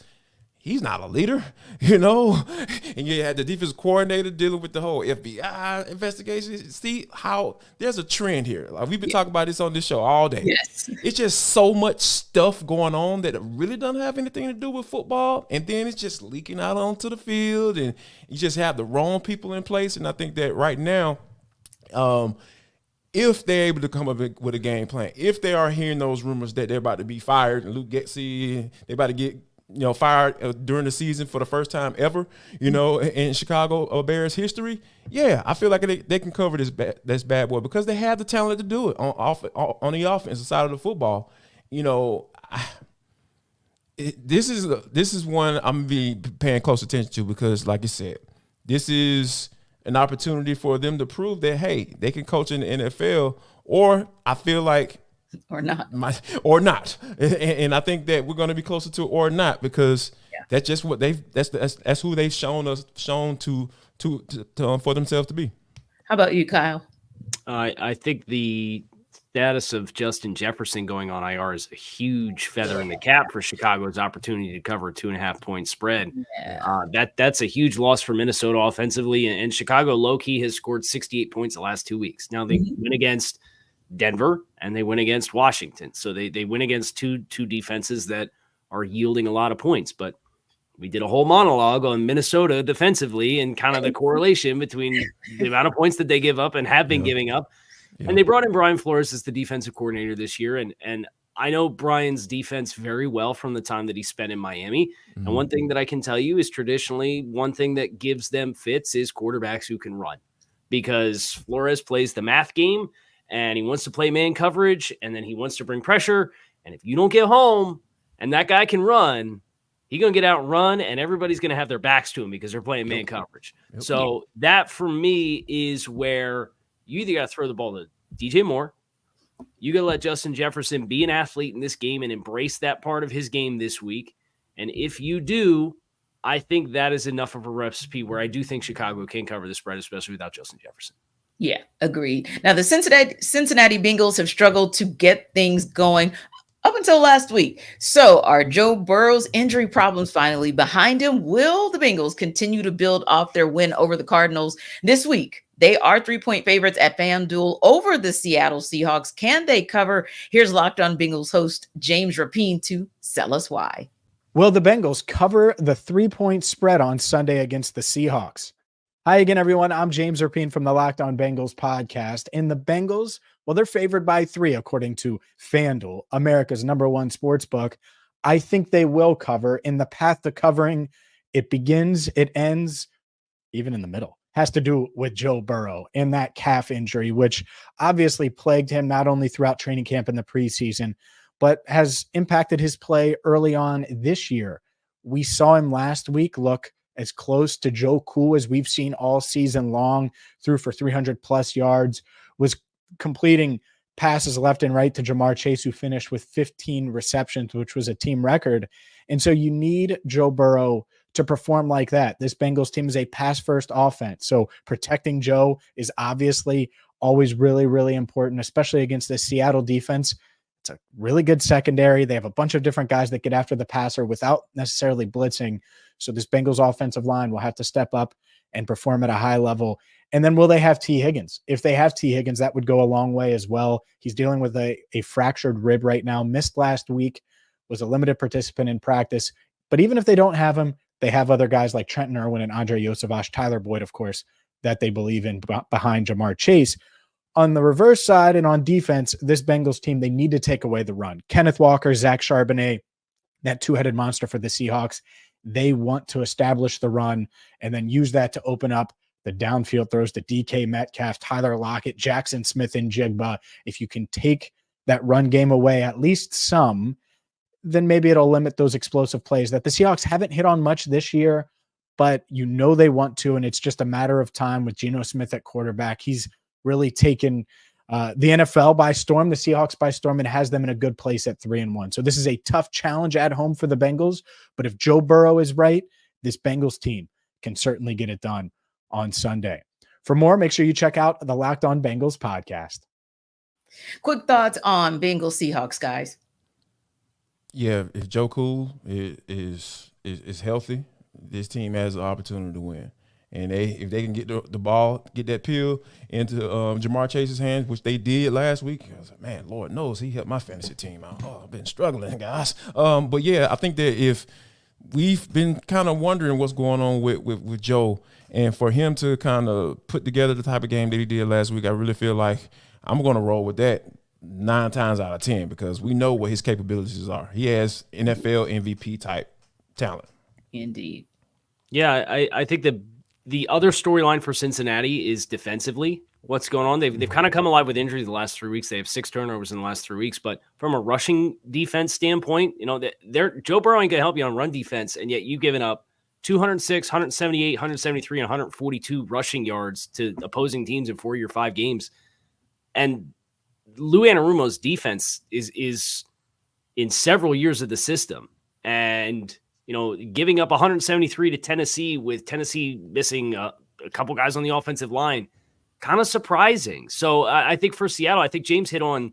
he's not a leader, And you had the defensive coordinator dealing with the whole FBI investigation. See how there's a trend here. Like, we've been talking about this on this show all day. Yes. It's just so much stuff going on that it really doesn't have anything to do with football. And then it's just leaking out onto the field, and you just have the wrong people in place. And I think that right now, if they're able to come up with a game plan, if they are hearing those rumors that they're about to be fired and Luke Getsy, they're about to get fired during the season for the first time ever, in Chicago Bears history. Yeah, I feel like they can cover this bad boy because they have the talent to do it on the offensive side of the football. This is one I'm gonna be paying close attention to because, like you said, this is an opportunity for them to prove that, hey, they can coach in the NFL, or I feel like. Or not. And I think that we're going to be closer to or not because that's just what that's who they've shown to for themselves to be. How about you, Kyle? I think the status of Justin Jefferson going on IR is a huge feather in the cap for Chicago's opportunity to cover a 2.5-point spread. Yeah. That's a huge loss for Minnesota offensively, and Chicago low-key has scored 68 points the last 2 weeks. Now they win against Denver and they win against Washington. So they win against two defenses that are yielding a lot of points. But we did a whole monologue on Minnesota defensively and kind of the correlation between the amount of points that they give up and have been giving up. Yeah. And they brought in Brian Flores as the defensive coordinator this year. And I know Brian's defense very well from the time that he spent in Miami. Mm-hmm. And one thing that I can tell you is traditionally one thing that gives them fits is quarterbacks who can run, because Flores plays the math game. And he wants to play man coverage, and then he wants to bring pressure. And if you don't get home and that guy can run, he's going to get out and run, and everybody's going to have their backs to him because they're playing man coverage. So that, for me, is where you either got to throw the ball to DJ Moore, you got to let Justin Jefferson be an athlete in this game and embrace that part of his game this week. And if you do, I think that is enough of a recipe where I do think Chicago can cover the spread, especially without Justin Jefferson. Yeah, agreed. Now, the Cincinnati Bengals have struggled to get things going up until last week. So are Joe Burrow's injury problems finally behind him? Will the Bengals continue to build off their win over the Cardinals this week? They are 3-point favorites at FanDuel over the Seattle Seahawks. Can they cover? Here's Locked On Bengals host James Rapine to sell us why. Will the Bengals cover the 3-point spread on Sunday against the Seahawks? Hi again, everyone. I'm James Rapine from the Locked On Bengals podcast. And the Bengals, well, they're favored by 3, according to FanDuel, America's #1 sports book. I think they will cover. In the path to covering, it begins, it ends, even in the middle. Has to do with Joe Burrow and that calf injury, which obviously plagued him not only throughout training camp in the preseason, but has impacted his play early on this year. We saw him last week look as close to Joe Cool as we've seen all season long, threw for 300 plus yards, was completing passes left and right to Jamar Chase, who finished with 15 receptions, which was a team record. And so you need Joe Burrow to perform like that. This Bengals team is a pass-first offense. So protecting Joe is obviously always really, really important, especially against the Seattle defense. It's a really good secondary. They have a bunch of different guys that get after the passer without necessarily blitzing. So this Bengals offensive line will have to step up and perform at a high level. And then will they have T. Higgins? If they have T. Higgins, that would go a long way as well. He's dealing with a fractured rib right now, missed last week, was a limited participant in practice. But even if they don't have him, they have other guys like Trenton Irwin and Andre Yosavash, Tyler Boyd, of course, that they believe in behind Jamar Chase. On the reverse side and on defense, this Bengals team, they need to take away the run. Kenneth Walker, Zach Charbonnet, that two-headed monster for the Seahawks, they want to establish the run and then use that to open up the downfield throws to DK Metcalf, Tyler Lockett, Jackson Smith, and Jigba. If you can take that run game away, at least some, then maybe it'll limit those explosive plays that the Seahawks haven't hit on much this year, but you know they want to, and it's just a matter of time with Geno Smith at quarterback. He's really taken the NFL by storm, the Seahawks by storm, and has them in a good place at 3-1. So this is a tough challenge at home for the Bengals, but if Joe Burrow is right, this Bengals team can certainly get it done on Sunday. For more, make sure you check out the Locked On Bengals podcast. Quick thoughts on Bengals Seahawks, guys. Yeah, if Joe Cool is healthy, this team has an opportunity to win. And if they can get the ball, get that pill into Jamar Chase's hands, which they did last week, I was like, man, Lord knows he helped my fantasy team out. Oh, I've been struggling, guys. But yeah, I think that if we've been kind of wondering what's going on with Joe, and for him to kind of put together the type of game that he did last week, I really feel like I'm going to roll with that 9 times out of 10 because we know what his capabilities are. He has NFL MVP type talent. Indeed. Yeah, I think the other storyline for Cincinnati is defensively. What's going on? They've kind of come alive with injuries the last 3 weeks. They have 6 turnovers in the last 3 weeks. But from a rushing defense standpoint, you know, Joe Burrow ain't going to help you on run defense, and yet you've given up 206, 178, 173, and 142 rushing yards to opposing teams in 4 of your 5 games. And Lou Anarumo's defense is in several years of the system. And, you know, giving up 173 to Tennessee with Tennessee missing a couple guys on the offensive line, kind of surprising. So I think for Seattle, I think James hit on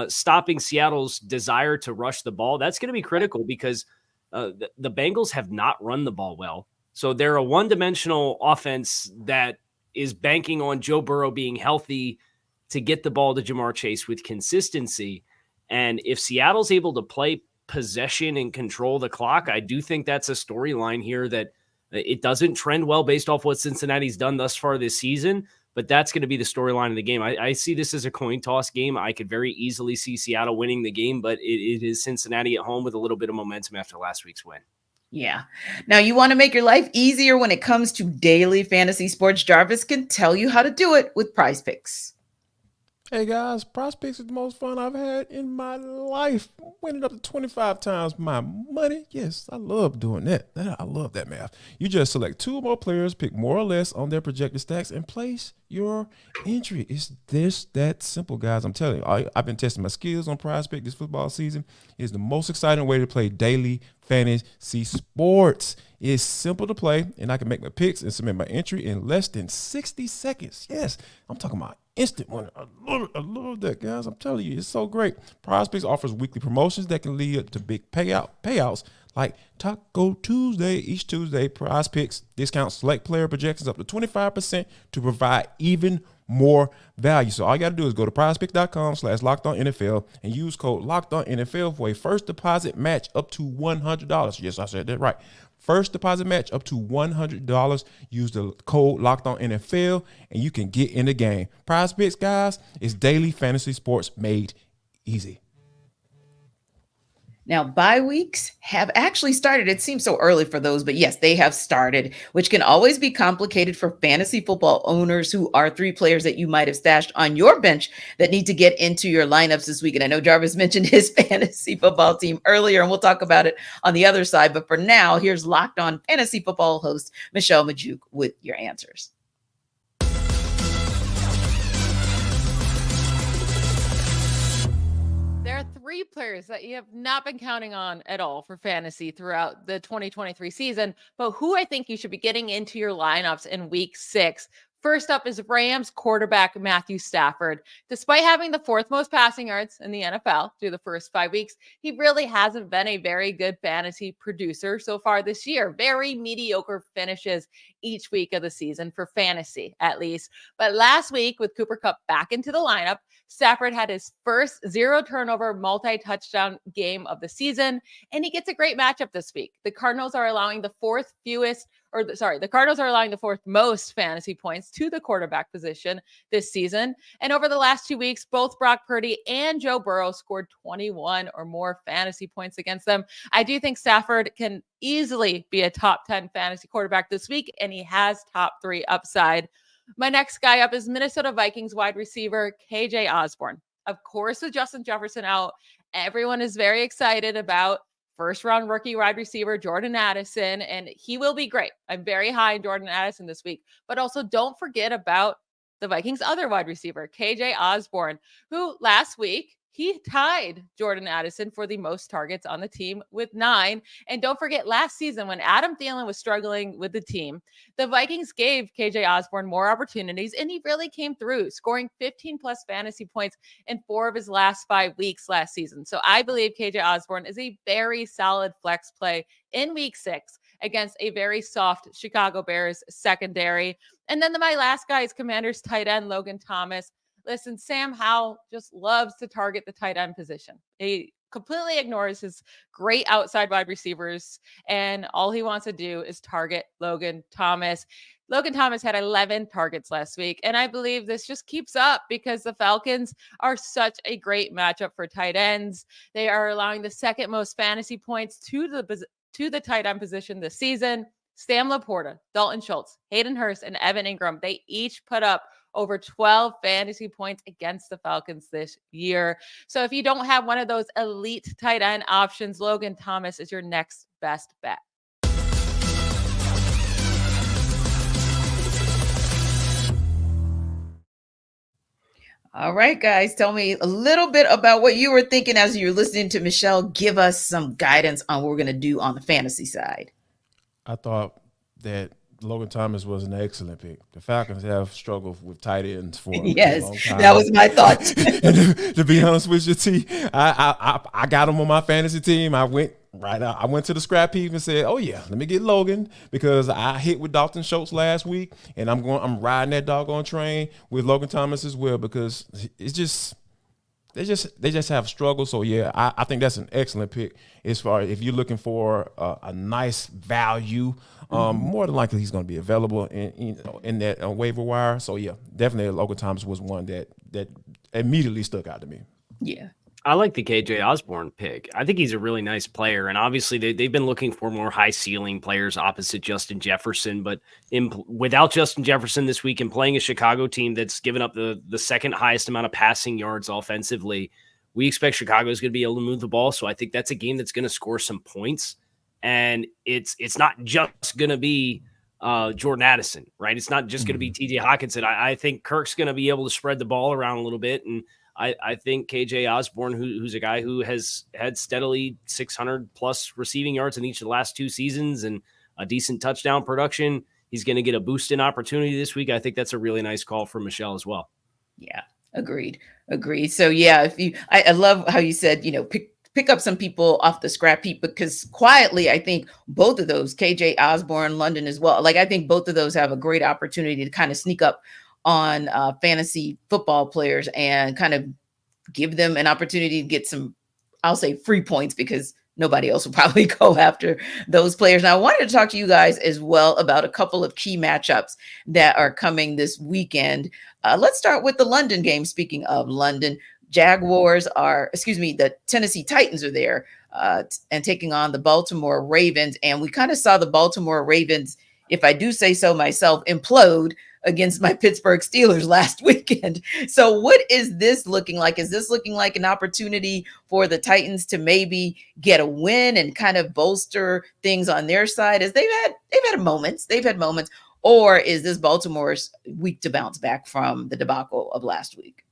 stopping Seattle's desire to rush the ball. That's going to be critical because the Bengals have not run the ball well. So they're a one-dimensional offense that is banking on Joe Burrow being healthy to get the ball to Jamar Chase with consistency. And if Seattle's able to play possession and control the clock, I do think that's a storyline here that it doesn't trend well based off what Cincinnati's done thus far this season, but that's going to be the storyline of the game. I see this as a coin toss game. I could very easily see Seattle winning the game, but it is Cincinnati at home with a little bit of momentum after last week's win. Yeah. Now, you want to make your life easier when it comes to daily fantasy sports. Jarvis can tell you how to do it with Prize Picks. Hey guys, Prize Picks is the most fun I've had in my life. Winning up to 25 times my money. Yes, I love doing that. I love that math. You just select 2 or more players, pick more or less on their projected stacks, and place your entry. It's that simple, guys. I'm telling you, I've been testing my skills on Prize Pick this football season. It's the most exciting way to play daily fantasy sports. It's simple to play, and I can make my picks and submit my entry in less than 60 seconds. Yes, I'm talking about instant money. I love that, guys. I'm telling you, it's so great. Prize Picks offers weekly promotions that can lead to big payouts like Taco Tuesday. Each Tuesday, Prize Picks discounts select player projections up to 25% to provide even more value. So all you got to do is go to prizepicks.com/LockedOnNFL and use code LockedOnNFL for a first deposit match up to $100. Yes, I said that right. First deposit match up to $100. Use the code LockedOnNFL and you can get in the game. Prize Picks, guys, is daily fantasy sports made easy. Now, bye weeks have actually started. It seems so early for those, but yes, they have started, which can always be complicated for fantasy football owners who are 3 players that you might have stashed on your bench that need to get into your lineups this week. And I know Jarvis mentioned his fantasy football team earlier, and we'll talk about it on the other side. But for now, here's Locked On Fantasy Football host Michelle Majuk with your answers. There are three players that you have not been counting on at all for fantasy throughout the 2023 season, but who I think you should be getting into your lineups in week 6. First up is Rams quarterback Matthew Stafford. Despite having the 4th most passing yards in the NFL through the first 5 weeks, he really hasn't been a very good fantasy producer so far this year. Very mediocre finishes each week of the season for fantasy, at least. But last week, with Cooper Kupp back into the lineup, Stafford had his first 0-turnover multi-touchdown game of the season, and he gets a great matchup this week. The Cardinals are allowing the 4th most fantasy points to the quarterback position this season. And over the last 2 weeks, both Brock Purdy and Joe Burrow scored 21 or more fantasy points against them. I do think Stafford can easily be a top 10 fantasy quarterback this week, and he has top 3 upside. My next guy up is Minnesota Vikings wide receiver KJ Osborne. Of course, with Justin Jefferson out, everyone is very excited about first-round rookie wide receiver Jordan Addison, and he will be great. I'm very high on Jordan Addison this week, but also don't forget about the Vikings' other wide receiver, KJ Osborne, who last week, he tied Jordan Addison for the most targets on the team with 9. And don't forget, last season when Adam Thielen was struggling with the team, the Vikings gave KJ Osborne more opportunities, and he really came through, scoring 15-plus fantasy points in 4 of his last 5 weeks last season. So I believe KJ Osborne is a very solid flex play in week 6 against a very soft Chicago Bears secondary. And then my last guy is Commanders tight end Logan Thomas. Listen, Sam Howell just loves to target the tight end position. He completely ignores his great outside wide receivers, and all he wants to do is target Logan Thomas. Logan Thomas had 11 targets last week, and I believe this just keeps up because the Falcons are such a great matchup for tight ends. They are allowing the 2nd most fantasy points to the tight end position this season. Sam Laporta, Dalton Schultz, Hayden Hurst, and Evan Ingram, they each put up over 12 fantasy points against the Falcons this year. So if you don't have one of those elite tight end options, Logan Thomas is your next best bet. All right, guys, tell me a little bit about what you were thinking as you're listening to Michelle give us some guidance on what we're going to do on the fantasy side. I thought that Logan Thomas was an excellent pick. The Falcons have struggled with tight ends for a long time. That was my thought. To be honest with you, T, I got him on my fantasy team. I went to the scrap heap and said, "Oh yeah, let me get Logan," because I hit with Dalton Schultz last week, and I'm riding that doggone train with Logan Thomas as well because it's just. They just have struggled. So, yeah, I think that's an excellent pick as far as if you're looking for a nice value. More than likely he's going to be available in that waiver wire. So, yeah, definitely Logan Thomas was one that immediately stuck out to me. Yeah. I like the KJ Osborne pick. I think he's a really nice player. And obviously they've been looking for more high ceiling players opposite Justin Jefferson. But without Justin Jefferson this week and playing a Chicago team that's given up the 2nd highest amount of passing yards offensively, we expect Chicago is going to be able to move the ball. So I think that's a game that's going to score some points. And it's not just going to be Jordan Addison, right? It's not just going to be TJ Hawkinson. I think Kirk's going to be able to spread the ball around a little bit. And I think KJ Osborne, who's a guy who has had steadily 600 plus receiving yards in each of the last 2 seasons and a decent touchdown production, he's going to get a boost in opportunity this week. I think that's a really nice call for Michelle as well. Yeah, agreed. So yeah, I love how you said, pick up some people off the scrap heap because quietly, I think both of those, KJ Osborne, London as well. Like I think both of those have a great opportunity to kind of sneak up on fantasy football players and kind of give them an opportunity to get some, I'll say free points because nobody else will probably go after those players. Now I wanted to talk to you guys as well about a couple of key matchups that are coming this weekend. Let's start with the London game. Speaking of London, the Tennessee Titans are there and taking on the Baltimore Ravens. And we kind of saw the Baltimore Ravens, if I do say so myself, implode against my Pittsburgh Steelers last weekend. So what is this looking like? Is this looking like an opportunity for the Titans to maybe get a win and kind of bolster things on their side as they've had moments, or is this Baltimore's week to bounce back from the debacle of last week?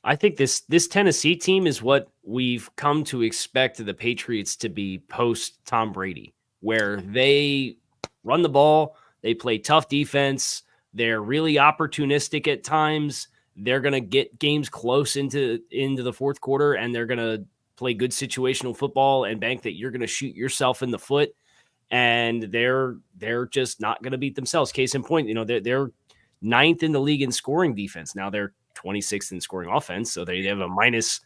I think this Tennessee team is what we've come to expect the Patriots to be post Tom Brady, where they run the ball, they play tough defense, they're really opportunistic at times. They're going to get games close into the fourth quarter, and they're going to play good situational football and bank that you're going to shoot yourself in the foot. And they're just not going to beat themselves. Case in point, they're ninth in the league in scoring defense. Now they're 26th in scoring offense, so they have a minus.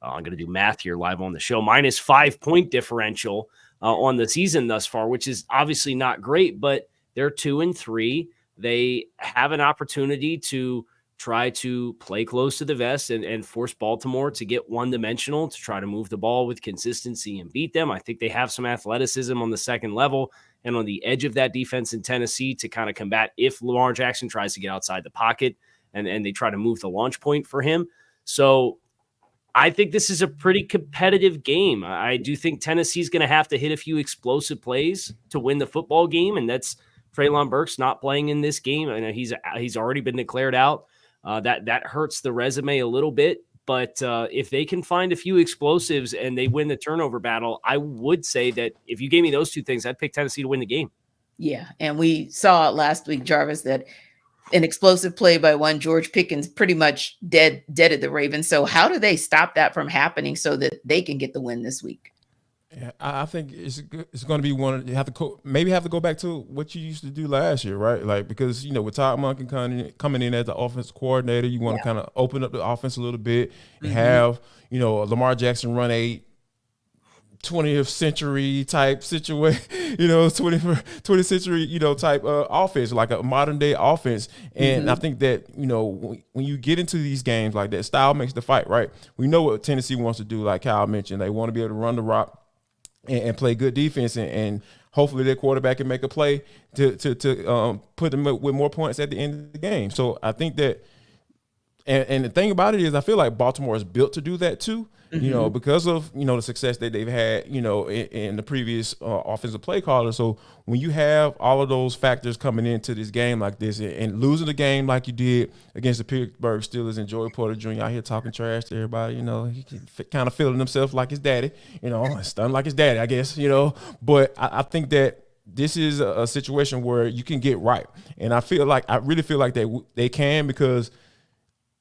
I'm going to do math here live on the show. Minus 5 point differential on the season thus far, which is obviously not great. But they're 2-3. They have an opportunity to try to play close to the vest and force Baltimore to get one-dimensional, to try to move the ball with consistency and beat them. I think they have some athleticism on the second level and on the edge of that defense in Tennessee to kind of combat if Lamar Jackson tries to get outside the pocket and they try to move the launch point for him. So I think this is a pretty competitive game. I do think Tennessee's going to have to hit a few explosive plays to win the football game, and that's Treylon Burks not playing in this game. I know he's already been declared out. That hurts the resume a little bit, but if they can find a few explosives and they win the turnover battle, I would say that if you gave me those two things, I'd pick Tennessee to win the game. Yeah, and we saw last week, Jarvis, that an explosive play by one George Pickens pretty much deaded the Ravens. So how do they stop that from happening so that they can get the win this week? Yeah, I think it's going to be one. You have to maybe have to go back to what you used to do last year, right? Like, because with Todd Monken coming in as the offensive coordinator, you want to kind of open up the offense a little bit and have Lamar Jackson run a 20th century type situation, 20th century type offense, like a modern day offense. And I think that when you get into these games like that, style makes the fight, right? We know what Tennessee wants to do, like Kyle mentioned. They want to be able to run the rock and play good defense, and hopefully their quarterback can make a play to put them with more points at the end of the game. So I think that, and the thing about it is, I feel like Baltimore is built to do that too. Because of the success that they've had in the previous offensive play caller. So when you have all of those factors coming into this game like this and losing the game like you did against the Pittsburgh Steelers, and Joey Porter Jr. out here talking trash to everybody, he kind of feeling himself like his daddy, stunned like his daddy, I guess, But I think that this is a situation where you can get right, and I really feel like they can, because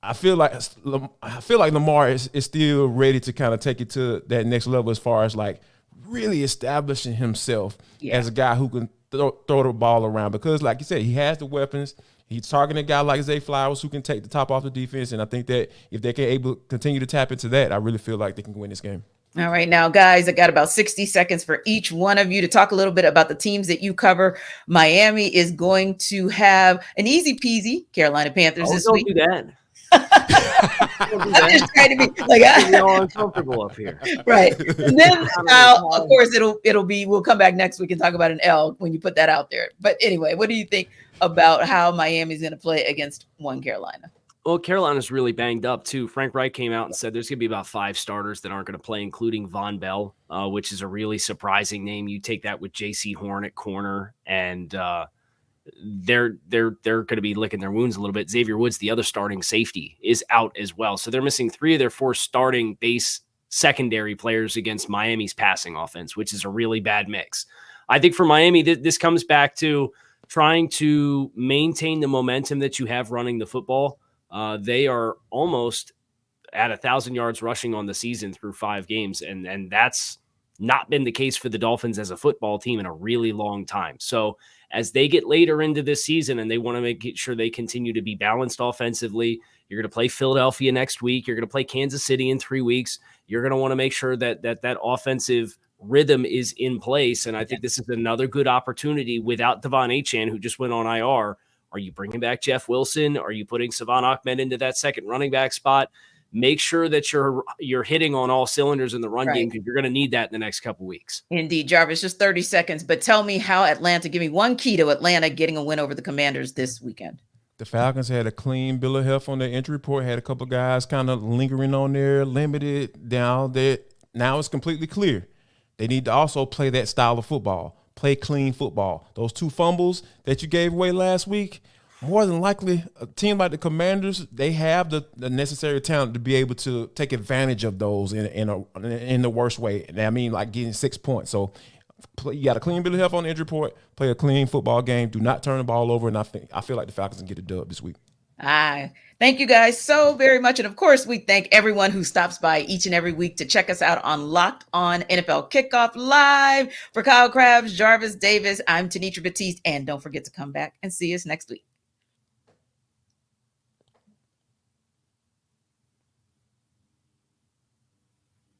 I feel like Lamar is still ready to kind of take it to that next level as far as like really establishing himself as a guy who can throw the ball around, because like you said, he has the weapons. He's targeting a guy like Zay Flowers who can take the top off the defense, and I think that if they can continue to tap into that, I really feel like they can win this game. All right, now, guys, I got about 60 seconds for each one of you to talk a little bit about the teams that you cover. Miami is going to have an easy peasy Carolina Panthers this week. Don't do that. I'm just trying to be like all uncomfortable up here, right? And then, of course, we'll come back next week and talk about an L when you put that out there. But anyway, what do you think about how Miami's going to play against one Carolina? Well, Carolina's really banged up too. Frank Reich came out and said there's going to be about 5 starters that aren't going to play, including Von Bell, which is a really surprising name. You take that with J.C. Horn at corner, and they're going to be licking their wounds a little bit. Xavier Woods, the other starting safety, is out as well. So they're missing 3 of their 4 starting base secondary players against Miami's passing offense, which is a really bad mix. I think for Miami, this comes back to trying to maintain the momentum that you have running the football. They are almost at 1,000 yards rushing on the season through 5 games. And that's not been the case for the Dolphins as a football team in a really long time. So as they get later into this season and they want to make sure they continue to be balanced offensively, you're going to play Philadelphia next week. You're going to play Kansas City in 3 weeks. You're going to want to make sure that offensive rhythm is in place. And I think this is another good opportunity without Devon Achane, who just went on IR. Are you bringing back Jeff Wilson? Are you putting Savon Ahmed into that second running back spot? Make sure that you're hitting on all cylinders in the run game, because you're going to need that in the next couple weeks. Indeed, Jarvis, just 30 seconds, but tell me how give me one key to Atlanta getting a win over the Commanders this weekend. The Falcons had a clean bill of health on their injury report, had a couple of guys kind of lingering on there, limited down there. Now it's completely clear. They need to also play that style of football, play clean football. Those 2 fumbles that you gave away last week, more than likely, a team like the Commanders, they have the necessary talent to be able to take advantage of those in the worst way. And I mean, like getting 6 points. So you got a clean bill of health on the injury report, play a clean football game, do not turn the ball over, and I feel like the Falcons can get a dub this week. Thank you guys so very much. And of course, we thank everyone who stops by each and every week to check us out on Locked On NFL Kickoff Live. For Kyle Krabs, Jarvis Davis, I'm Tanitra Batiste. And don't forget to come back and see us next week.